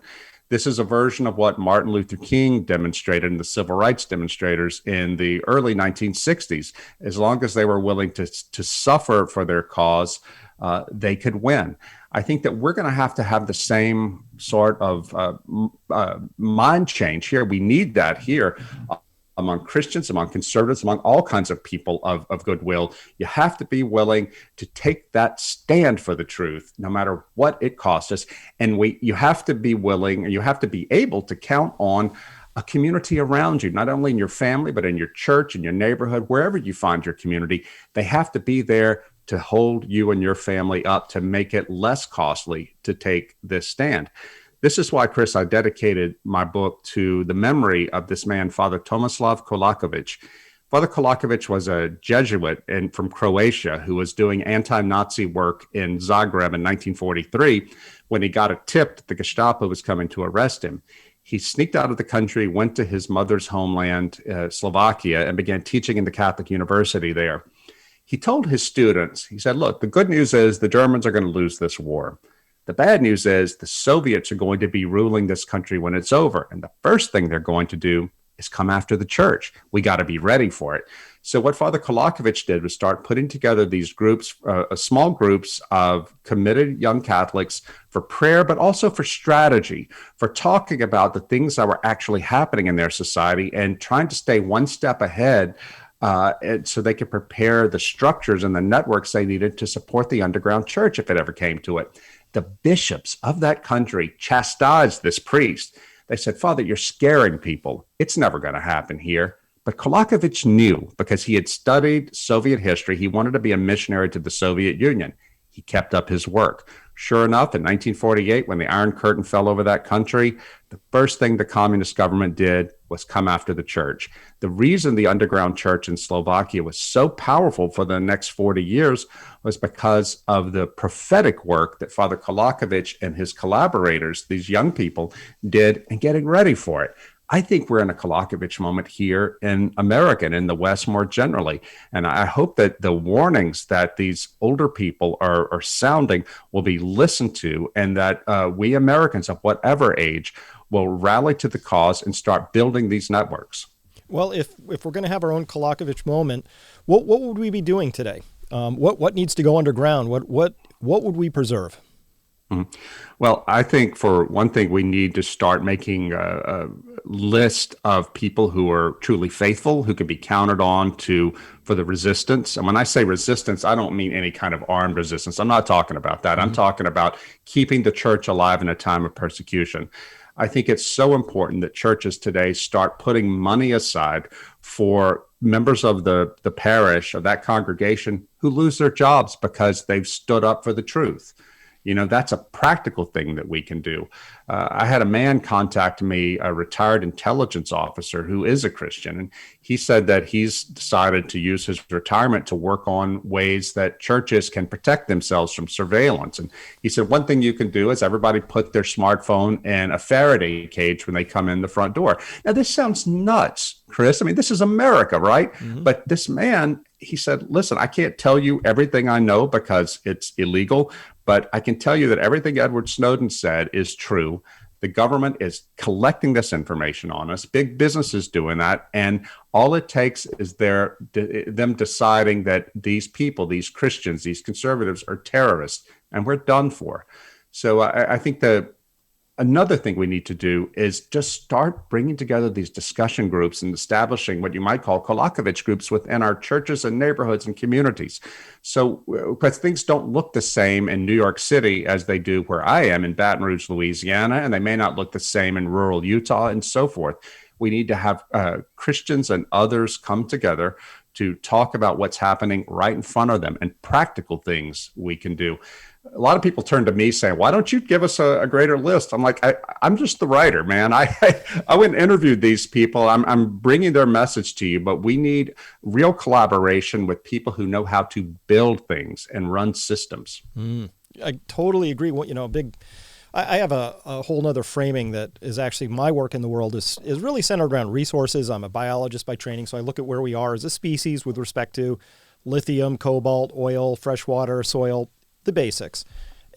This is a version of what Martin Luther King demonstrated in the civil rights demonstrators in the early 1960s. As long as they were willing to suffer for their cause, they could win. I think that we're going to have the same sort of mind change here. We need that here among Christians, among conservatives, among all kinds of people of goodwill. You have to be willing to take that stand for the truth, no matter what it costs us. And you have to be willing, and you have to be able to count on a community around you, not only in your family, but in your church, in your neighborhood, wherever you find your community. They have to be there to hold you and your family up, to make it less costly to take this stand. This is why, Chris, I dedicated my book to the memory of this man, Father Tomislav Kolakovic. Father Kolakovic was a Jesuit from Croatia who was doing anti-Nazi work in Zagreb in 1943 when he got a tip that the Gestapo was coming to arrest him. He sneaked out of the country, went to his mother's homeland, Slovakia, and began teaching in the Catholic University there. He told his students, he said, look, the good news is the Germans are going to lose this war. The bad news is the Soviets are going to be ruling this country when it's over. And the first thing they're going to do is come after the church. We got to be ready for it. So what Father Kolakovic did was start putting together these groups, small groups of committed young Catholics for prayer, but also for strategy, for talking about the things that were actually happening in their society and trying to stay one step ahead so they could prepare the structures and the networks they needed to support the underground church if it ever came to it. The bishops of that country chastised this priest. They said, Father, you're scaring people. It's never going to happen here. But Kolakovic knew, because he had studied Soviet history, he wanted to be a missionary to the Soviet Union. He kept up his work. Sure enough, in 1948, when the Iron Curtain fell over that country, the first thing the communist government did was come after the church. The reason the underground church in Slovakia was so powerful for the next 40 years was because of the prophetic work that Father Kolakovic and his collaborators, these young people, did in getting ready for it. I think we're in a Kolakovic moment here in America and in the West more generally. And I hope that the warnings that these older people are sounding will be listened to, and that we Americans of whatever age will rally to the cause and start building these networks. Well, if we're going to have our own Kolakovic moment, what would we be doing today? What needs to go underground? What would we preserve? Mm-hmm. Well, I think for one thing, we need to start making a list of people who are truly faithful, who can be counted on for the resistance. And when I say resistance, I don't mean any kind of armed resistance. I'm not talking about that. I'm talking about keeping the church alive in a time of persecution. I think it's so important that churches today start putting money aside for members of the parish, of that congregation, who lose their jobs because they've stood up for the truth. You know, that's a practical thing that we can do. I had a man contact me, a retired intelligence officer who is a Christian, and he said that he's decided to use his retirement to work on ways that churches can protect themselves from surveillance. And he said, one thing you can do is everybody put their smartphone in a Faraday cage when they come in the front door. Now, this sounds nuts, Chris. I mean, this is America, right? Mm-hmm. But this man, he said, listen, I can't tell you everything I know because it's illegal, but I can tell you that everything Edward Snowden said is true. The government is collecting this information on us. Big business is doing that. And all it takes is them deciding that these people, these Christians, these conservatives are terrorists, and we're done for. So I think that another thing we need to do is just start bringing together these discussion groups and establishing what you might call Kolakovic groups within our churches and neighborhoods and communities. So, because things don't look the same in New York City as they do where I am in Baton Rouge, Louisiana, and they may not look the same in rural Utah and so forth. We need to have Christians and others come together to talk about what's happening right in front of them and practical things we can do. A lot of people turn to me saying, why don't you give us a greater list? I'm like, I'm just the writer, man. I went and interviewed these people. I'm bringing their message to you, but we need real collaboration with people who know how to build things and run systems. I totally agree. I have a whole nother framing that is actually my work in the world is really centered around resources. I'm a biologist by training, so I look at where we are as a species with respect to lithium, cobalt, oil, freshwater, soil, the basics.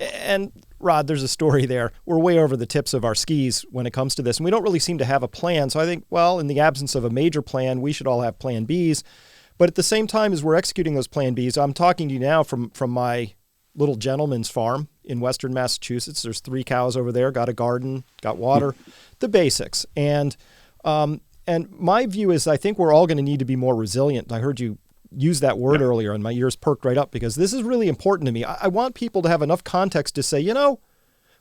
And Rod, there's a story there. We're way over the tips of our skis when it comes to this, and we don't really seem to have a plan. So I think, well, in the absence of a major plan, we should all have plan Bs. But at the same time as we're executing those plan Bs, I'm talking to you now from my little gentleman's farm in Western Massachusetts. There's 3 cows over there, got a garden, got water, the basics. And my view is I think we're all going to need to be more resilient. I heard you use that word earlier and my ears perked right up because this is really important to me. I want people to have enough context to say,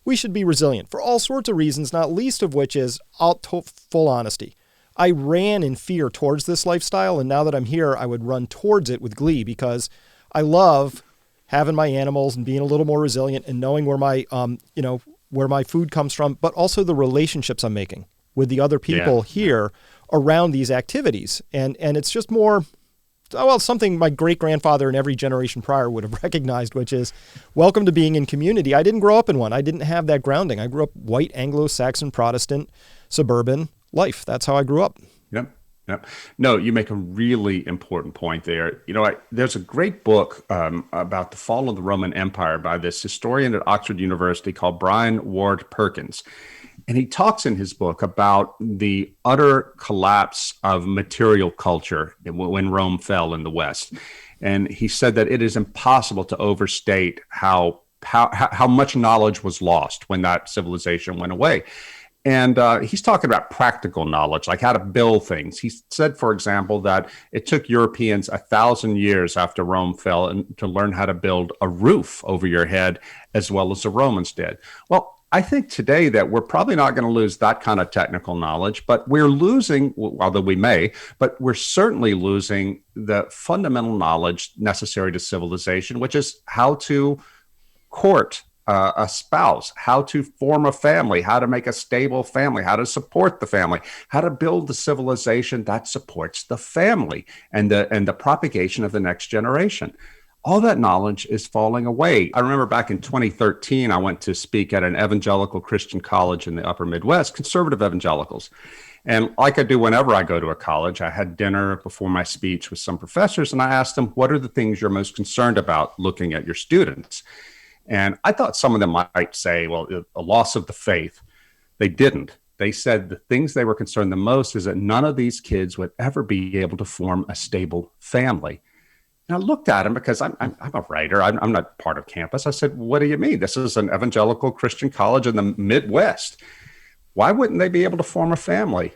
we should be resilient for all sorts of reasons, not least of which is full honesty. I ran in fear towards this lifestyle, and now that I'm here, I would run towards it with glee because I love having my animals and being a little more resilient and knowing where my where my food comes from, but also the relationships I'm making with the other people here around these activities. And it's just more, something my great-grandfather and every generation prior would have recognized, which is welcome to being in community. I didn't grow up in one. I didn't have that grounding. I grew up white, Anglo-Saxon, Protestant, suburban life. That's how I grew up. Yep. No, you make a really important point there. There's a great book about the fall of the Roman Empire by this historian at Oxford University called Brian Ward Perkins. And he talks in his book about the utter collapse of material culture when Rome fell in the West. And he said that it is impossible to overstate how much knowledge was lost when that civilization went away. And he's talking about practical knowledge, like how to build things. He said, for example, that it took Europeans 1,000 years after Rome fell to learn how to build a roof over your head as well as the Romans did. Well, I think today that we're probably not going to lose that kind of technical knowledge, but we're losing, although we may, but we're certainly losing the fundamental knowledge necessary to civilization, which is how to court a spouse, how to form a family, how to make a stable family, how to support the family, how to build the civilization that supports the family and the propagation of the next generation. All that knowledge is falling away. I remember back in 2013, I went to speak at an evangelical Christian college in the upper Midwest, conservative evangelicals. And like I do whenever I go to a college, I had dinner before my speech with some professors, and I asked them, what are the things you're most concerned about looking at your students? And I thought some of them might say, well, a loss of the faith. They didn't. They said the things they were concerned the most is that none of these kids would ever be able to form a stable family. And I looked at him because I'm a writer. I'm not part of campus. I said, what do you mean? This is an evangelical Christian college in the Midwest. Why wouldn't they be able to form a family?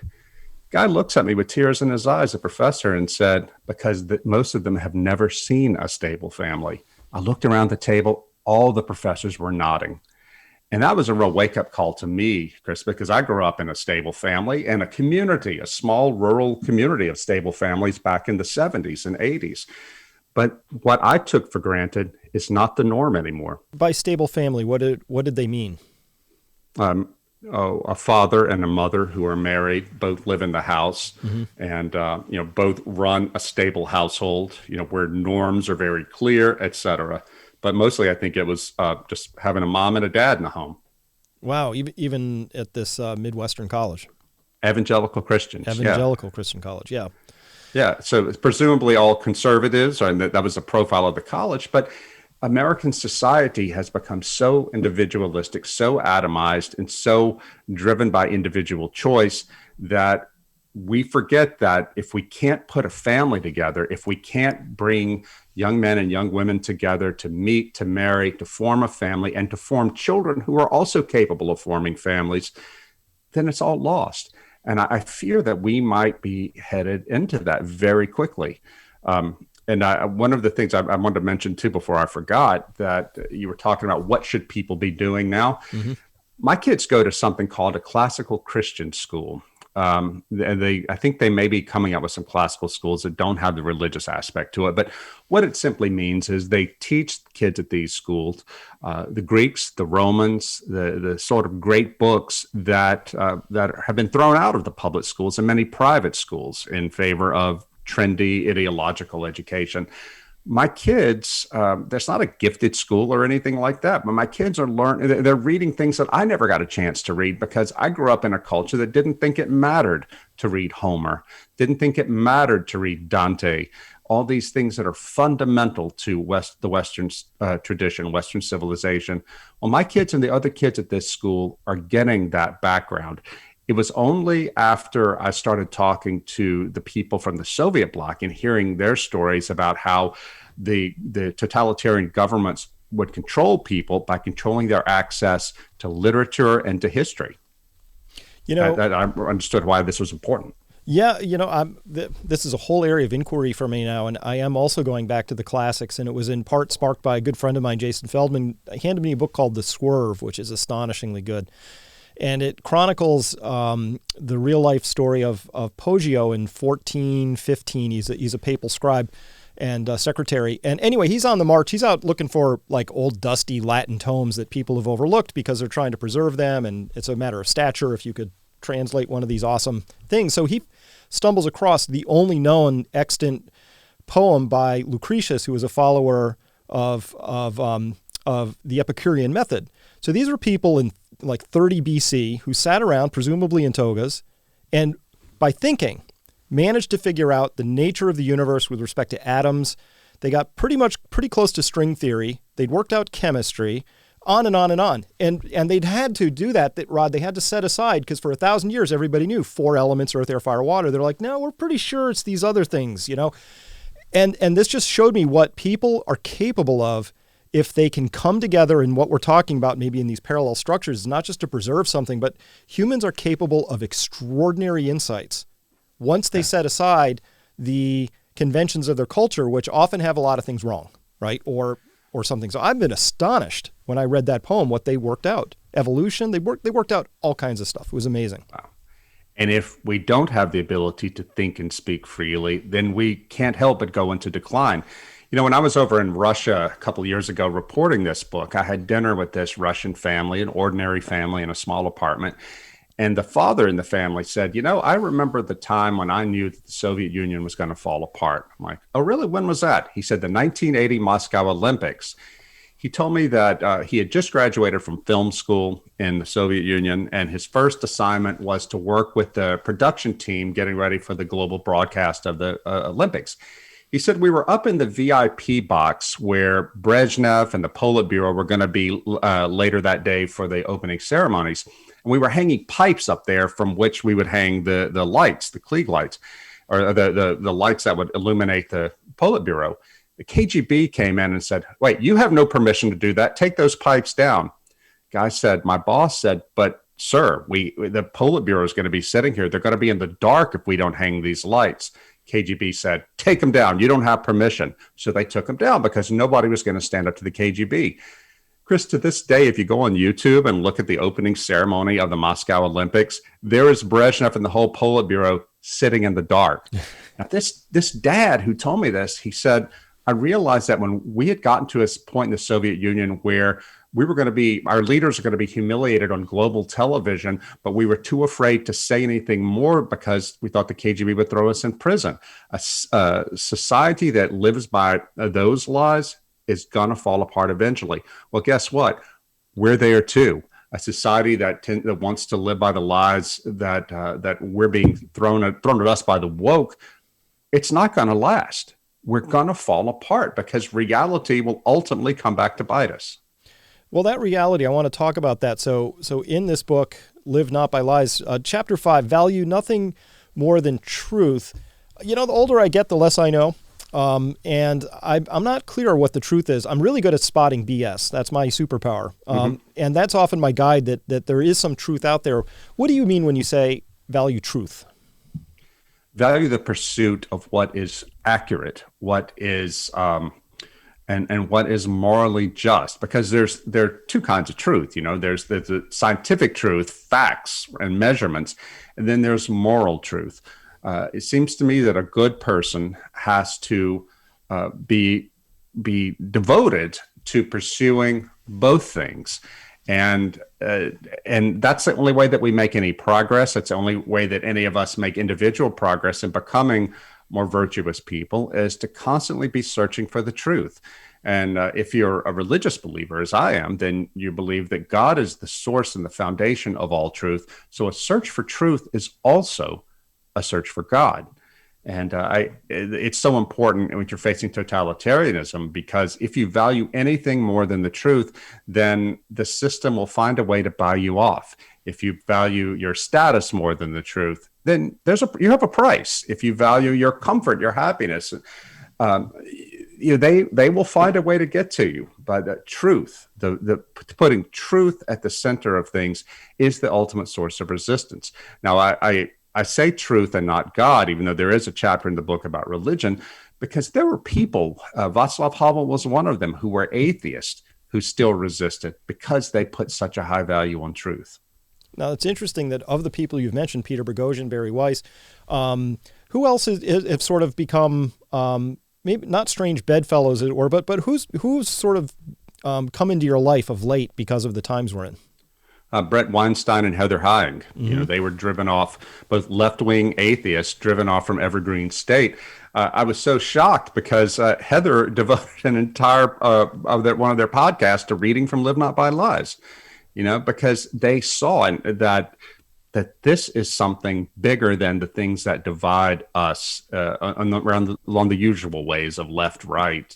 Guy looks at me with tears in his eyes, a professor, and said, because most of them have never seen a stable family. I looked around the table. All the professors were nodding. And that was a real wake-up call to me, Chris, because I grew up in a stable family and a community, a small rural community of stable families back in the 70s and 80s. But what I took for granted is not the norm anymore. By stable family, what did they mean? A father and a mother who are married, both live in the house, and both run a stable household, where norms are very clear, et cetera. But mostly, I think it was just having a mom and a dad in the home. Wow, even at this Midwestern college. Evangelical Christians. Evangelical Christian college, yeah. Yeah, so it's presumably all conservatives, and that was the profile of the college. But American society has become so individualistic, so atomized, and so driven by individual choice that we forget that if we can't put a family together, if we can't bring young men and young women together to meet, to marry, to form a family, and to form children who are also capable of forming families, then it's all lost. And I fear that we might be headed into that very quickly. One of the things I wanted to mention too, before I forgot, that you were talking about what should people be doing now. Mm-hmm. My kids go to something called a classical Christian school. And I think they may be coming up with some classical schools that don't have the religious aspect to it. But what it simply means is they teach kids at these schools, the Greeks, the Romans, the sort of great books that have been thrown out of the public schools and many private schools in favor of trendy ideological education. my kids, there's not a gifted school or anything like that, but my kids are learning, they're reading things that I never got a chance to read because I grew up in a culture that didn't think it mattered to read Homer, didn't think it mattered to read Dante, all these things that are fundamental to the Western tradition, Western civilization. Well, my kids and the other kids at this school are getting that background. It was only after I started talking to the people from the Soviet bloc and hearing their stories about how the totalitarian governments would control people by controlling their access to literature and to history. That I understood why this was important. Yeah, this is a whole area of inquiry for me now, and I am also going back to the classics, and it was in part sparked by a good friend of mine, Jason Feldman. He handed me a book called The Swerve, which is astonishingly good. And it chronicles the real-life story of Poggio in 1415. He's a papal scribe and secretary. And anyway, he's on the march. He's out looking for like old dusty Latin tomes that people have overlooked because they're trying to preserve them, and it's a matter of stature if you could translate one of these awesome things. So he stumbles across the only known extant poem by Lucretius, who was a follower of the Epicurean method. So these were people in like 30 BC who sat around, presumably in togas, and by thinking, managed to figure out the nature of the universe with respect to atoms. They got pretty close to string theory. They'd worked out chemistry, on and on and on. And they'd had to do that, Rod, they had to set aside, because for 1,000 years, everybody knew 4 elements, earth, air, fire, water. They're like, no, we're pretty sure it's these other things, And this just showed me what people are capable of if they can come together in what we're talking about, maybe in these parallel structures, not just to preserve something, but humans are capable of extraordinary insights once they set aside the conventions of their culture, which often have a lot of things wrong, right? Or something. So I've been astonished when I read that poem, what they worked out. Evolution, they worked out all kinds of stuff. It was amazing. Wow. And if we don't have the ability to think and speak freely, then we can't help but go into decline. When I was over in Russia a couple of years ago reporting this book, I had dinner with this Russian family, an ordinary family in a small apartment. And the father in the family said, I remember the time when I knew that the Soviet Union was going to fall apart. I'm like, oh, really? When was that? He said the 1980 Moscow Olympics. He told me that he had just graduated from film school in the Soviet Union, and his first assignment was to work with the production team getting ready for the global broadcast of the Olympics. He said we were up in the VIP box where Brezhnev and the Politburo were going to be later that day for the opening ceremonies. And we were hanging pipes up there from which we would hang the lights, the Klieg lights, or the lights that would illuminate the Politburo. The KGB came in and said, wait, you have no permission to do that. Take those pipes down. Guy said, my boss said, but sir, the Politburo is going to be sitting here. They're going to be in the dark if we don't hang these lights. KGB said, take them down. You don't have permission. So they took them down because nobody was going to stand up to the KGB. Chris, to this day, if you go on YouTube and look at the opening ceremony of the Moscow Olympics, there is Brezhnev and the whole Politburo sitting in the dark. Now, this dad who told me this, he said, I realized that when we had gotten to a point in the Soviet Union where our leaders are going to be humiliated on global television, but we were too afraid to say anything more because we thought the KGB would throw us in prison. A society that lives by those lies is going to fall apart eventually. Well, guess what? We're there too. A society that wants to live by the lies that we're being thrown at us by the woke, it's not going to last. We're going to fall apart because reality will ultimately come back to bite us. Well, that reality, I want to talk about that. So in this book, Live Not by Lies, chapter 5, value nothing more than truth. The older I get, the less I know. And I'm not clear what the truth is. I'm really good at spotting BS. That's my superpower. And that's often my guide that there is some truth out there. What do you mean when you say value truth? Value the pursuit of what is accurate, what is and what is morally just, because there are two kinds of truth. There's the scientific truth, facts and measurements, and then there's moral truth. It seems to me that a good person has to be devoted to pursuing both things. And that's the only way that we make any progress. It's the only way that any of us make individual progress in becoming more virtuous people is to constantly be searching for the truth. And if you're a religious believer, as I am, then you believe that God is the source and the foundation of all truth. So a search for truth is also a search for God. And it's so important when you're facing totalitarianism, because if you value anything more than the truth, then the system will find a way to buy you off. If you value your status more than the truth, then you have a price. If you value your comfort, your happiness, they will find a way to get to you. But the truth, the putting truth at the center of things, is the ultimate source of resistance. Now, I say truth and not God, even though there is a chapter in the book about religion, because there were people, Václav Havel was one of them, who were atheists who still resisted because they put such a high value on truth. Now, it's interesting that of the people you've mentioned, Peter Boghossian, Barry Weiss, who else have sort of become maybe not strange bedfellows, as it were, but who's sort of come into your life of late because of the times we're in? Brett Weinstein and Heather Heying. Mm-hmm. They were driven off, both left-wing atheists, driven off from Evergreen State. I was so shocked because Heather devoted an entire one of their podcasts to reading from Live Not by Lies, because they saw that this is something bigger than the things that divide us along the usual ways of left, right,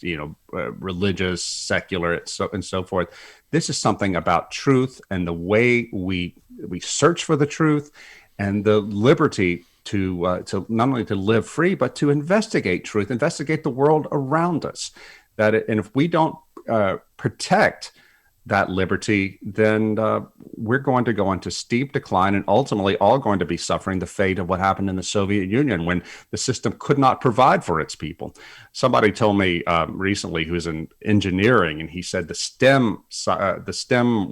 religious, secular, and so forth. This is something about truth and the way we search for the truth and the liberty to not only to live free, but to investigate truth, investigate the world around us. And if we don't protect that liberty, then we're going to go into steep decline and ultimately all going to be suffering the fate of what happened in the Soviet Union when the system could not provide for its people. Somebody told me recently, who's in engineering, and he said the STEM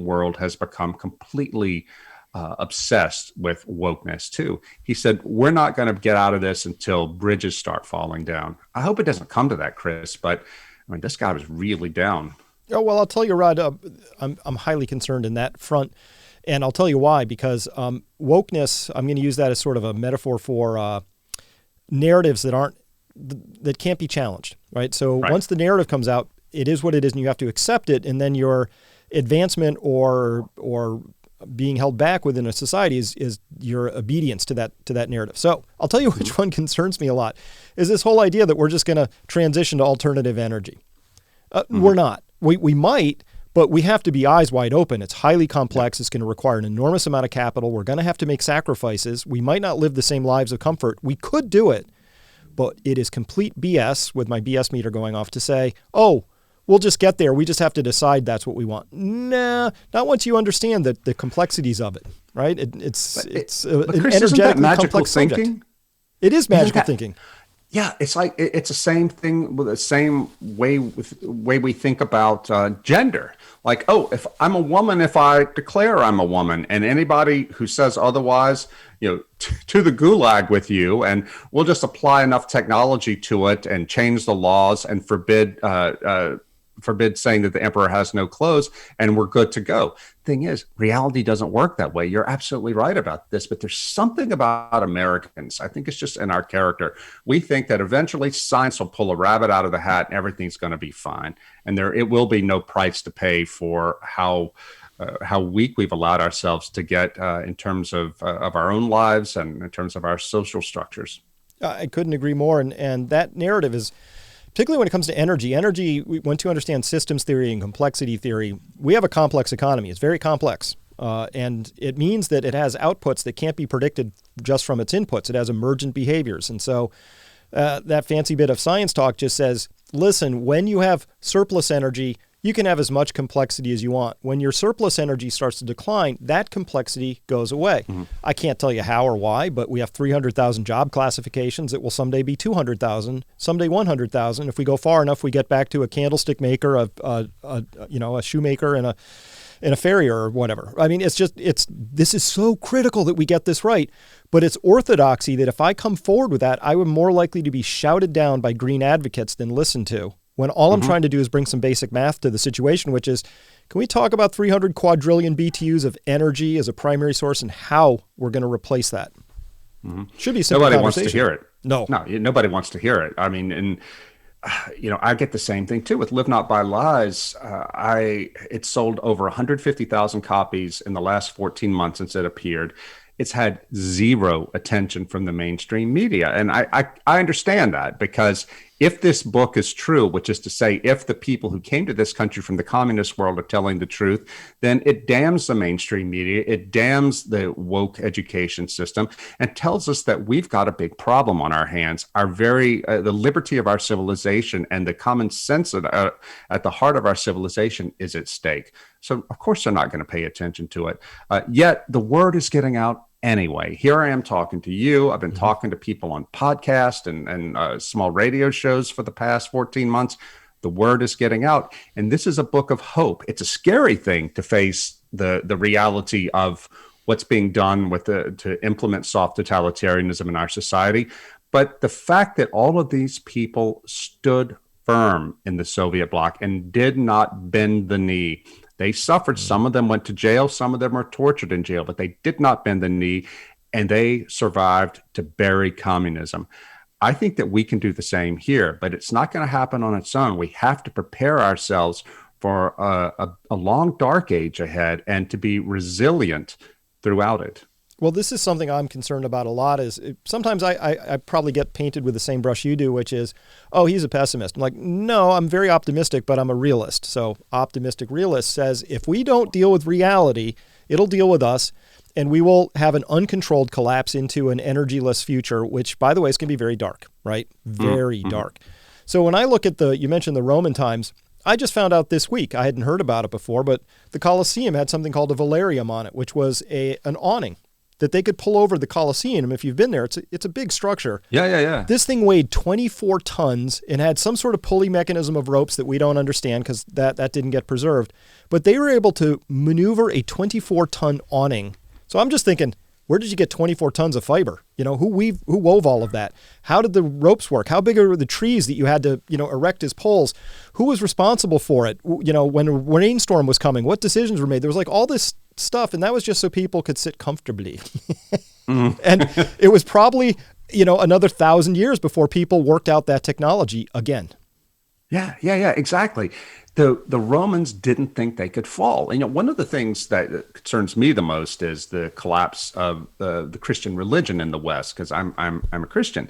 world has become completely obsessed with wokeness too. He said, we're not going to get out of this until bridges start falling down. I hope it doesn't come to that, Chris, but this guy was really down. Oh, well, I'll tell you, Rod, I'm highly concerned in that front, and I'll tell you why, because wokeness, I'm going to use that as sort of a metaphor for narratives that can't be challenged, right? So Once the narrative comes out, it is what it is, and you have to accept it, and then your advancement or being held back within a society is your obedience to that narrative. So I'll tell you which one concerns me a lot, is this whole idea that we're just going to transition to alternative energy. We're not. We might, but we have to be eyes wide open. It's highly complex. It's going to require an enormous amount of capital. We're going to have to make sacrifices. We might not live the same lives of comfort. We could do it, but it is complete BS, with my BS meter going off, to say, oh, we'll just get there. We just have to decide that's what we want. Nah, not once you understand the complexities of it, right? It's an energetically complex subject. It is magical thinking. Yeah, it's like it's the same thing with the same way we think about gender. Like, oh, if I'm a woman, if I declare I'm a woman, and anybody who says otherwise, to the gulag with you, and we'll just apply enough technology to it and change the laws and forbid saying that the emperor has no clothes, and we're good to go. Thing is, reality doesn't work that way. You're absolutely right about this, but there's something about Americans. I think it's just in our character. We think that eventually science will pull a rabbit out of the hat and everything's going to be fine. And it will be no price to pay for how weak we've allowed ourselves to get in terms of our own lives and in terms of our social structures. I couldn't agree more. And that narrative is, particularly when it comes to energy, once you understand systems theory and complexity theory, we have a complex economy. It's very complex. And it means that it has outputs that can't be predicted just from its inputs. It has emergent behaviors. And so that fancy bit of science talk just says, listen, when you have surplus energy, you can have as much complexity as you want. When your surplus energy starts to decline, that complexity goes away. Mm-hmm. I can't tell you how or why, but we have 300,000 job classifications. It will someday be 200,000, someday 100,000. If we go far enough, we get back to a candlestick maker, a shoemaker, and a farrier or whatever. I mean, this is so critical that we get this right. But it's orthodoxy that if I come forward with that, I am more likely to be shouted down by green advocates than listened to, when all I'm trying to do is bring some basic math to the situation, which is, can we talk about 300 quadrillion BTUs of energy as a primary source and how we're going to replace that? Mm-hmm. Should be simple. Nobody conversation. wants to hear it. No. No, nobody wants to hear it. I mean, and I get the same thing too with Live Not by Lies. It sold over 150,000 copies in the last 14 months since it appeared. It's had zero attention from the mainstream media. And I understand that, because if this book is true, which is to say, if the people who came to this country from the communist world are telling the truth, then it damns the mainstream media, it damns the woke education system, and tells us that we've got a big problem on our hands. The liberty of our civilization and the common sense at the heart of our civilization is at stake. So, of course, they're not going to pay attention to it. Yet the word is getting out anyway. Here I am talking to you. I've been talking to people on podcasts and small radio shows for the past 14 months. The word is getting out. And this is a book of hope. It's a scary thing to face the reality of what's being done to implement soft totalitarianism in our society. But the fact that all of these people stood firm in the Soviet bloc and did not bend the knee. They suffered. Some of them went to jail. Some of them were tortured in jail, but they did not bend the knee, and they survived to bury communism. I think that we can do the same here, but it's not going to happen on its own. We have to prepare ourselves for a long, dark age ahead and to be resilient throughout it. Well, this is something I'm concerned about a lot. Is sometimes I probably get painted with the same brush you do, which is, oh, he's a pessimist. I'm like, no, I'm very optimistic, but I'm a realist. So optimistic realist says if we don't deal with reality, it'll deal with us, and we will have an uncontrolled collapse into an energyless future, which, by the way, is going to be very dark, right? Very dark. So when I look at you mentioned the Roman times, I just found out this week, I hadn't heard about it before, but the Colosseum had something called a velarium on it, which was an awning that they could pull over the Colosseum. If you've been there, it's a big structure. Yeah. This thing weighed 24 tons and had some sort of pulley mechanism of ropes that we don't understand because that didn't get preserved. But they were able to maneuver a 24-ton awning. So I'm just thinking, where did you get 24 tons of fiber? Who wove all of that? How did the ropes work? How big are the trees that you had to, erect as poles? Who was responsible for it? When a rainstorm was coming, what decisions were made? There was like all this stuff, and that was just so people could sit comfortably. And it was probably, another 1,000 years before people worked out that technology again. Yeah, exactly. The Romans didn't think they could fall. One of the things that concerns me the most is the collapse of the Christian religion in the West, because I'm a Christian.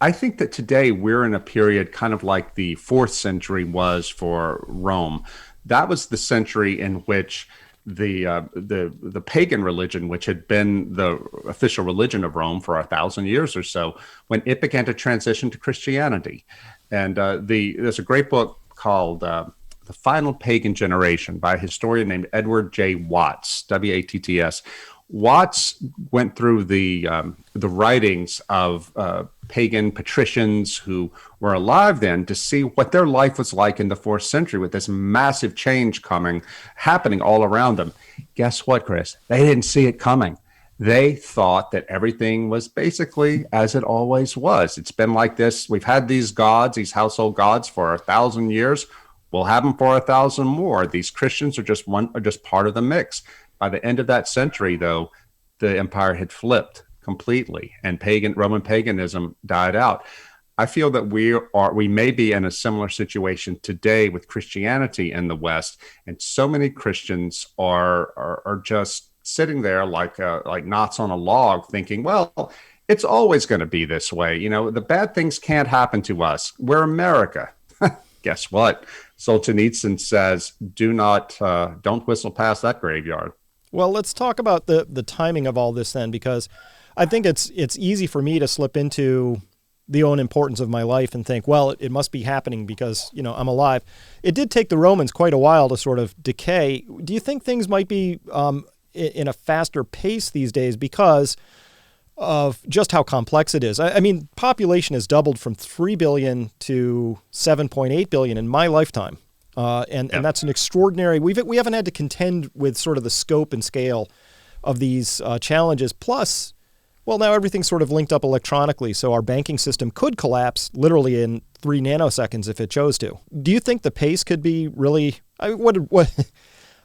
I think that today we're in a period kind of like the 4th century was for Rome. That was the century in which the pagan religion, which had been the official religion of Rome for 1,000 years or so, when it began to transition to Christianity. And there's a great book called The Final Pagan Generation by a historian named Edward J. Watts, Watts. Watts went through the writings of pagan patricians who were alive then to see what their life was like in the 4th century with this massive change happening all around them. Guess what, Chris? They didn't see it coming. They thought that everything was basically as it always was. It's been like this. We've had these gods, these household gods, for 1,000 years. We'll have them for 1,000 more. These Christians are just part of the mix. By the end of that century, though, the empire had flipped completely, and Roman paganism died out. I feel that we may be in a similar situation today with Christianity in the West, and so many Christians are just sitting there like knots on a log, thinking, well, it's always going to be this way. The bad things can't happen to us. We're America. Guess what? Solzhenitsyn says, don't whistle past that graveyard. Well, let's talk about the timing of all this then, because I think it's easy for me to slip into the own importance of my life and think, well, it must be happening because, I'm alive. It did take the Romans quite a while to sort of decay. Do you think things might be in a faster pace these days because of just how complex it is? I mean, population has doubled from 3 billion to 7.8 billion in my lifetime. And that's an extraordinary, we haven't had to contend with sort of the scope and scale of these challenges. Plus, well, now everything's sort of linked up electronically, so our banking system could collapse literally in 3 nanoseconds if it chose to. Do you think the pace could be really, I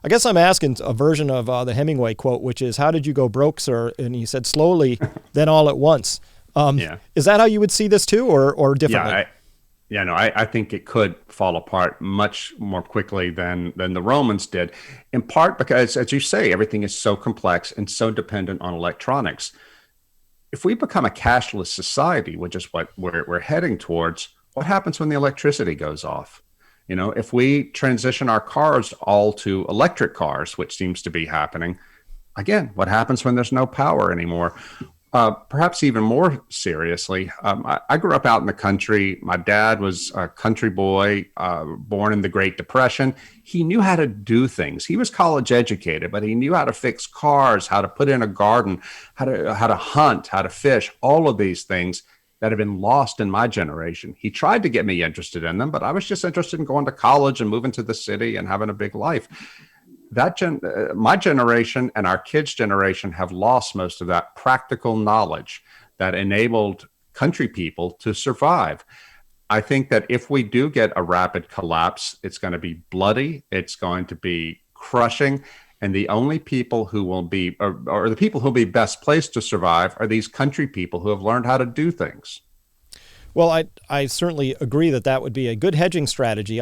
guess I'm asking a version of the Hemingway quote, which is, how did you go broke, sir? And he said, slowly, then all at once. Yeah. Is that how you would see this too, or differently? I think it could fall apart much more quickly than the Romans did, in part because, as you say, everything is so complex and so dependent on electronics. If we become a cashless society, which is what we're heading towards, what happens when the electricity goes off? If we transition our cars all to electric cars, which seems to be happening, again, what happens when there's no power anymore? Perhaps even more seriously, I grew up out in the country. My dad was a country boy, born in the Great Depression. He knew how to do things. He was college educated, but he knew how to fix cars, how to put in a garden, how to hunt, how to fish, all of these things that have been lost in my generation. He tried to get me interested in them, but I was just interested in going to college and moving to the city and having a big life. My generation and our kids' generation have lost most of that practical knowledge that enabled country people to survive. I think that if we do get a rapid collapse, it's going to be bloody, it's going to be crushing, and the only people who will be, or the people who will be best placed to survive, are these country people who have learned how to do things. Well, I certainly agree that would be a good hedging strategy.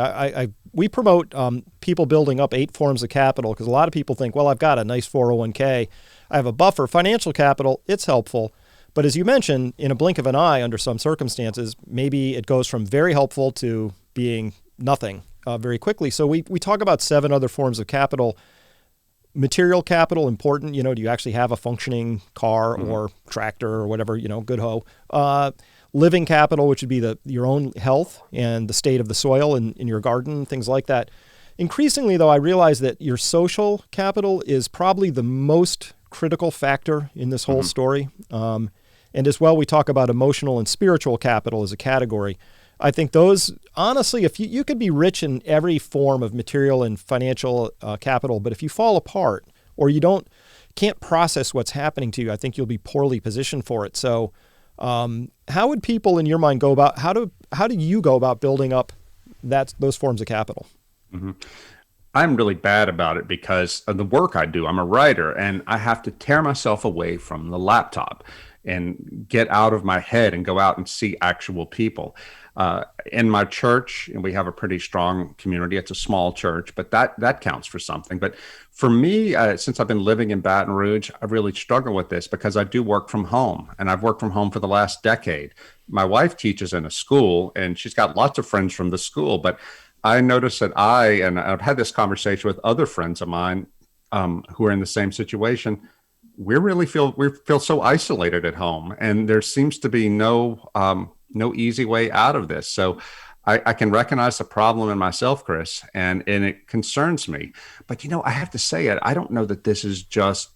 We promote people building up 8 forms of capital because a lot of people think, well, I've got a nice 401k. I have a buffer. Financial capital, it's helpful. But as you mentioned, in a blink of an eye, under some circumstances, maybe it goes from very helpful to being nothing very quickly. So we talk about 7 other forms of capital. Material capital, important. Do you actually have a functioning car or tractor or whatever, good hoe? Living capital, which would be your own health and the state of the soil in your garden, things like that. Increasingly, though, I realize that your social capital is probably the most critical factor in this whole story. And as well, we talk about emotional and spiritual capital as a category. I think those, honestly, if you could be rich in every form of material and financial capital, but if you fall apart or you can't process what's happening to you, I think you'll be poorly positioned for it. So how would people in your mind go about, how do you go about building up those forms of capital? Mm-hmm. I'm really bad about it because of the work I do. I'm a writer and I have to tear myself away from the laptop and get out of my head and go out and see actual people. In my church, and we have a pretty strong community. It's a small church, but that counts for something. But for me, since I've been living in Baton Rouge, I really struggle with this because I do work from home, and I've worked from home for the last decade. My wife teaches in a school, and she's got lots of friends from the school. But I noticed that and I've had this conversation with other friends of mine who are in the same situation. We feel so isolated at home, and there seems to be no easy way out of this. So I can recognize the problem in myself, Chris, and it concerns me. But, I have to say it. I don't know that this is just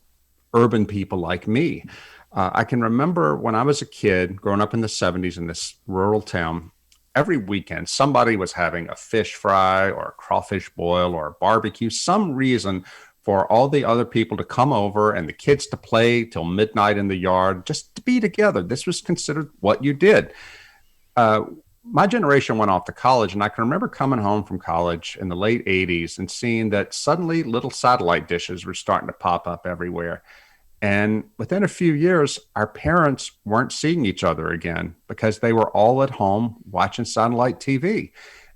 urban people like me. I can remember when I was a kid growing up in the 70s in this rural town, every weekend somebody was having a fish fry or a crawfish boil or a barbecue, some reason for all the other people to come over and the kids to play till midnight in the yard, just to be together. This was considered what you did. My generation went off to college, and I can remember coming home from college in the late 80s and seeing that suddenly little satellite dishes were starting to pop up everywhere. And within a few years, our parents weren't seeing each other again because they were all at home watching satellite TV.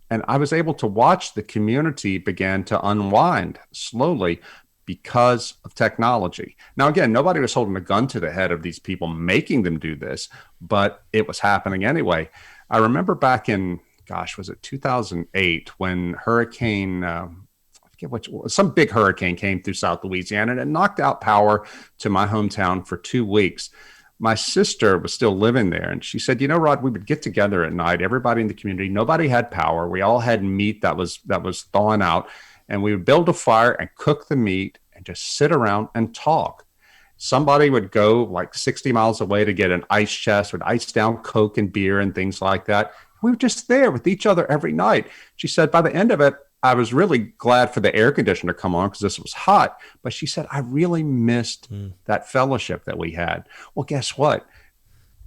And I was able to watch the community begin to unwind slowly because of technology. Now, again, nobody was holding a gun to the head of these people making them do this, but it was happening anyway. I remember back in, was it 2008 when some big hurricane came through South Louisiana and it knocked out power to my hometown for 2 weeks. My sister was still living there, and she said, Rod, we would get together at night, everybody in the community, nobody had power. We all had meat that was thawing out, and we would build a fire and cook the meat and just sit around and talk. Somebody would go like 60 miles away to get an ice chest, would ice down Coke and beer and things like that. We were just there with each other every night. She said, by the end of it, I was really glad for the air conditioner to come on because this was hot. But she said, I really missed that fellowship that we had. Well, guess what?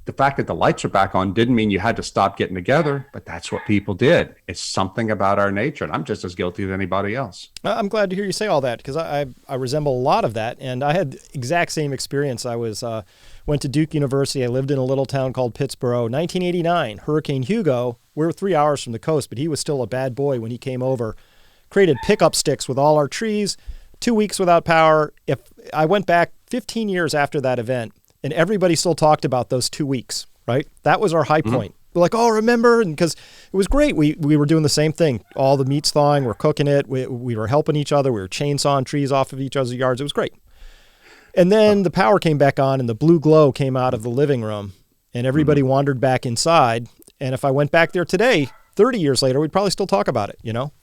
The fact that the lights are back on didn't mean you had to stop getting together, but that's what people did. It's something about our nature, and I'm just as guilty as anybody else. I'm glad to hear you say all that, because I resemble a lot of that, and I had the exact same experience. I went to Duke University. I lived in a little town called Pittsburgh. 1989, Hurricane Hugo. We were 3 hours from the coast, but he was still a bad boy when he came over. Created pickup sticks with all our trees. 2 weeks without power. If I went back 15 years after that event, and everybody still talked about those 2 weeks, right? That was our high point. We're like, oh, remember? And because it was great. We were doing the same thing. All the meat's thawing. We're cooking it. We were helping each other. We were chainsawing trees off of each other's yards. It was great. And then the power came back on, and the blue glow came out of the living room, and everybody wandered back inside. And if I went back there today, 30 years later, we'd probably still talk about it, you know?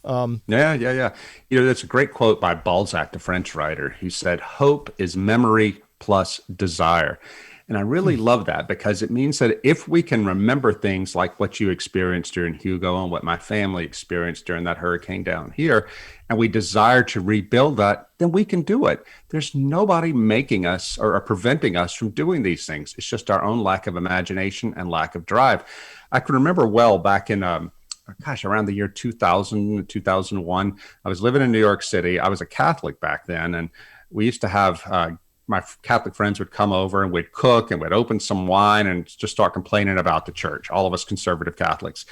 Yeah. That's a great quote by Balzac, the French writer, who said, hope is memory plus desire. And I really love that, because it means that if we can remember things like what you experienced during Hugo and what my family experienced during that hurricane down here, and we desire to rebuild that, then we can do it. There's nobody making us or preventing us from doing these things. It's just our own lack of imagination and lack of drive. I can remember well back in around the year 2000, 2001, I was living in New York City. I was a Catholic back then, and we used to have my Catholic friends would come over, and we'd cook and we'd open some wine and just start complaining about the church, all of us conservative Catholics.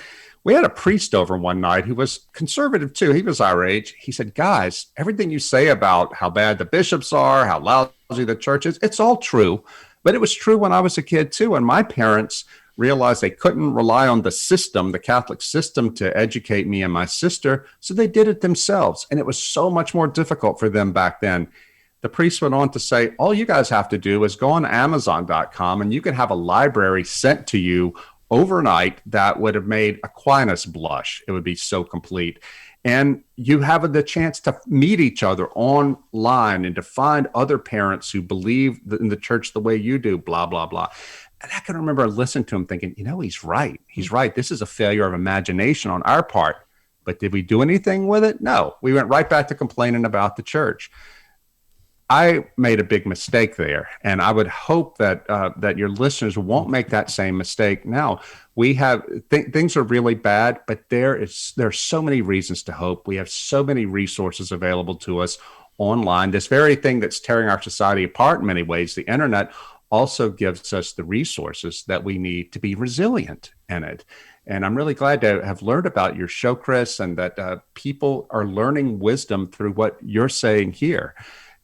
We had a priest over one night who was conservative too. He was our age. He said, guys, everything you say about how bad the bishops are, how lousy the church is, it's all true. But it was true when I was a kid too. And my parents realized they couldn't rely on the system, the Catholic system, to educate me and my sister. So they did it themselves. And it was so much more difficult for them back then. The priest went on to say, all you guys have to do is go on Amazon.com and you can have a library sent to you overnight that would have made Aquinas blush. It would be so complete. And you have the chance to meet each other online and to find other parents who believe in the church the way you do, blah, blah, blah. And I can remember listening to him thinking, he's right. He's right. This is a failure of imagination on our part. But did we do anything with it? No. We went right back to complaining about the church. I made a big mistake there, and I would hope that that your listeners won't make that same mistake. Now, we have things are really bad, but there are so many reasons to hope. We have so many resources available to us online. This very thing that's tearing our society apart in many ways, the internet, also gives us the resources that we need to be resilient in it. And I'm really glad to have learned about your show, Chris, and that people are learning wisdom through what you're saying here.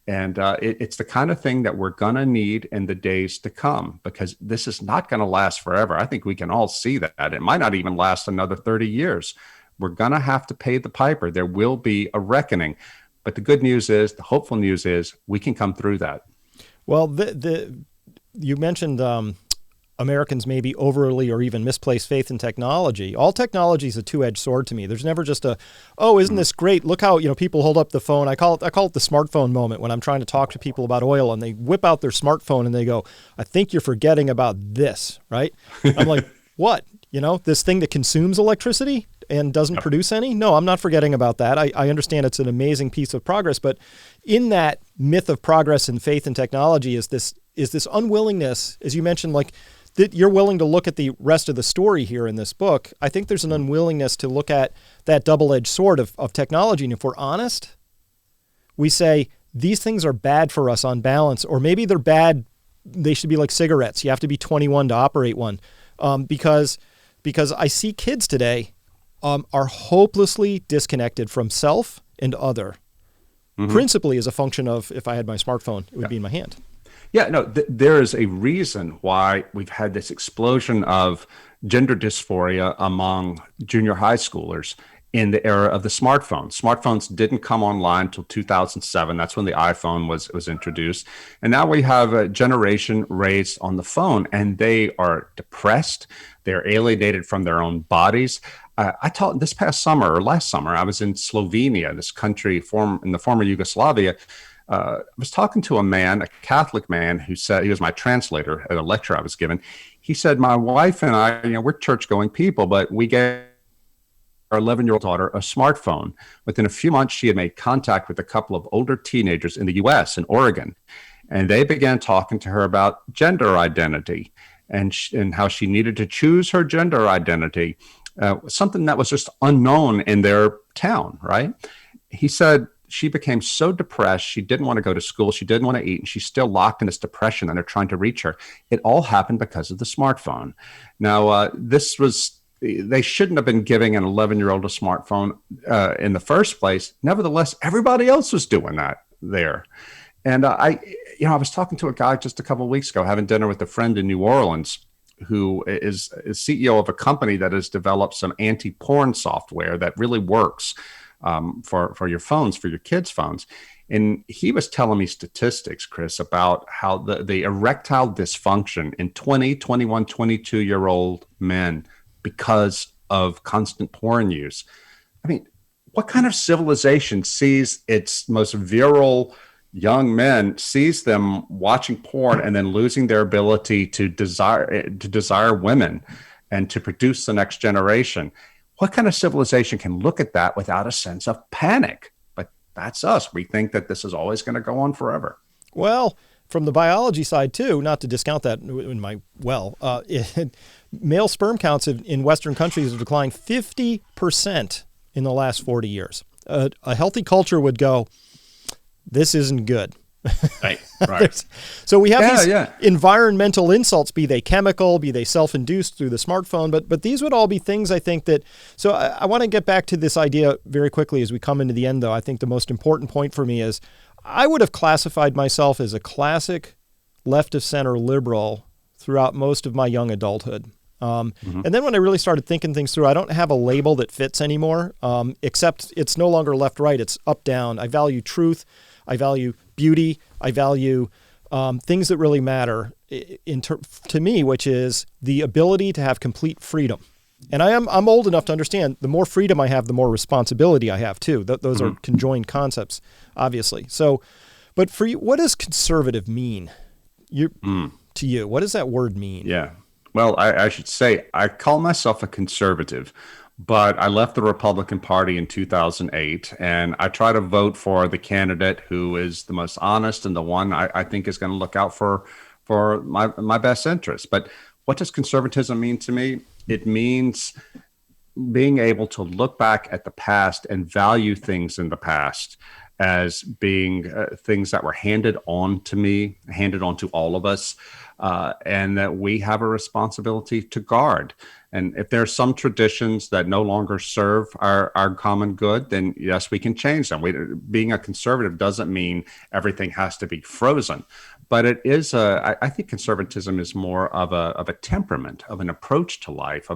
And it's the kind of thing that we're going to need in the days to come, because this is not going to last forever. I think we can all see that. It might not even last another 30 years. We're going to have to pay the piper. There will be a reckoning. But the good news is, the hopeful news is, we can come through that. Well, you mentioned Americans maybe overly or even misplaced faith in technology. All technology is a two-edged sword to me. There's never just isn't this great? Look how, people hold up the phone. I call it the smartphone moment when I'm trying to talk to people about oil and they whip out their smartphone and they go, I think you're forgetting about this, right? I'm like, what? This thing that consumes electricity and doesn't produce any? No, I'm not forgetting about that. I understand it's an amazing piece of progress, but in that myth of progress and faith in technology is this unwillingness, as you mentioned, like, that you're willing to look at the rest of the story here in this book. I think there's an unwillingness to look at that double-edged sword of technology. And if we're honest, we say these things are bad for us on balance, or maybe they're bad. They should be like cigarettes. You have to be 21 to operate one. Because I see kids today are hopelessly disconnected from self and other, principally as a function of, if I had my smartphone, it would be in my hand. Yeah, no, there is a reason why we've had this explosion of gender dysphoria among junior high schoolers in the era of the smartphone. Smartphones didn't come online until 2007. That's when the iPhone was introduced. And now we have a generation raised on the phone, and they are depressed. They're alienated from their own bodies. I taught this past summer or last summer, I was in Slovenia, this country in the former Yugoslavia. I was talking to a man, a Catholic man, who said, he was my translator at a lecture I was giving. He said, my wife and I, we're church-going people, but we gave our 11-year-old daughter a smartphone. Within a few months, she had made contact with a couple of older teenagers in the U.S., in Oregon, and they began talking to her about gender identity. and how she needed to choose her gender identity, something that was just unknown in their town, right? He said she became so depressed, she didn't want to go to school, she didn't want to eat, and she's still locked in this depression, and they're trying to reach her. It all happened because of the smartphone. Now, they shouldn't have been giving an 11-year-old a smartphone in the first place. Nevertheless, everybody else was doing that there. And I was talking to a guy just a couple of weeks ago, having dinner with a friend in New Orleans, who is CEO of a company that has developed some anti-porn software that really works for your phones, for your kids' phones. And he was telling me statistics, Chris, about how the erectile dysfunction in 20, 21, 22-year-old men because of constant porn use. I mean, what kind of civilization sees its most virile young men, sees them watching porn and then losing their ability to desire women and to produce the next generation? What kind of civilization can look at that without a sense of panic? But that's us. We think that this is always going to go on forever. Well, from the biology side too, not to discount that male sperm counts in Western countries have declined 50% in the last 40 years. A healthy culture would go, this isn't good. Right. So we have these environmental insults, be they chemical, be they self-induced through the smartphone, but these would all be things I think that, so I want to get back to this idea very quickly as we come into the end, though. I think the most important point for me is I would have classified myself as a classic left of center liberal throughout most of my young adulthood. And then when I really started thinking things through, I don't have a label that fits anymore, except it's no longer left-right, it's up-down. I value truth. I value beauty. I value things that really matter to me, which is the ability to have complete freedom. And I'm old enough to understand the more freedom I have, the more responsibility I have too. Those are conjoined concepts, obviously. So, but for you, what does conservative mean to you? What does that word mean? Yeah. Well, I should say I call myself a conservative, but I left the Republican Party in 2008, and I try to vote for the candidate who is the most honest and the one I think is going to look out for my best interests. But what does conservatism mean to me? It means being able to look back at the past and value things in the past as being things that were handed on to me, handed on to all of us, and that we have a responsibility to guard. And if there are some traditions that no longer serve our common good, then yes, we can change them. Being a conservative doesn't mean everything has to be frozen, but it is I think conservatism is more of a temperament, of an approach to life,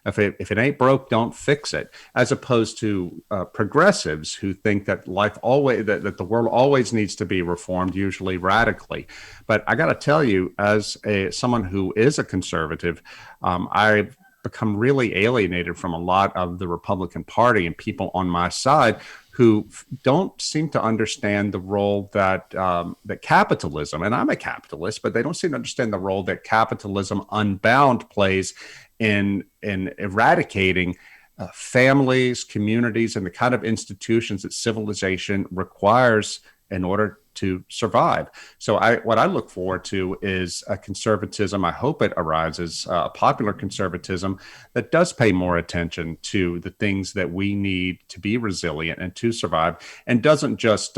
if it ain't broke, don't fix it, as opposed to progressives who think that that the world always needs to be reformed, usually radically. But I got to tell you, as someone who is a conservative, I've become really alienated from a lot of the Republican Party and people on my side who don't seem to understand the role that capitalism, and I'm a capitalist, but they don't seem to understand the role that capitalism unbound plays in eradicating families, communities, and the kind of institutions that civilization requires in order to survive. So what I look forward to is a conservatism. I hope it arises, a popular conservatism that does pay more attention to the things that we need to be resilient and to survive, and doesn't just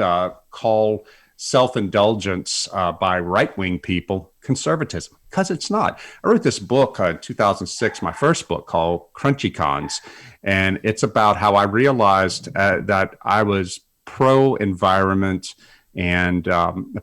call self-indulgence by right-wing people conservatism, because it's not. I wrote this book in 2006, my first book, called Crunchy Cons, and it's about how I realized that I was pro-environment and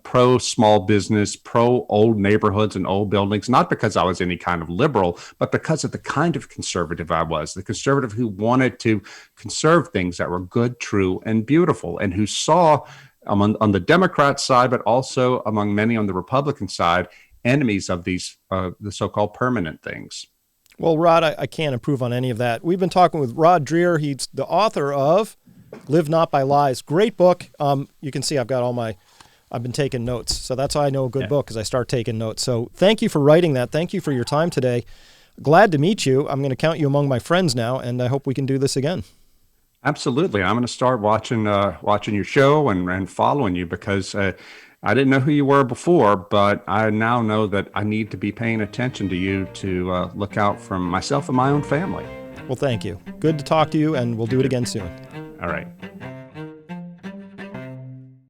pro small business, pro old neighborhoods and old buildings, not because I was any kind of liberal, but because of the kind of conservative I was, the conservative who wanted to conserve things that were good, true, and beautiful, and who saw on the Democrat side, but also among many on the Republican side, enemies of these the so-called permanent things. Well, Rod, I can't improve on any of that. We've been talking with Rod Dreher. He's the author of Live Not by Lies. Great book. You can see I've been taking notes. So that's how I know a good book, because I start taking notes. So thank you for writing that. Thank you for your time today. Glad to meet you. I'm going to count you among my friends now, and I hope we can do this again. Absolutely. I'm going to start watching your show and following you because I didn't know who you were before, but I now know that I need to be paying attention to you to look out for myself and my own family. Well, thank you. Good to talk to you, and we'll do it again soon. All right.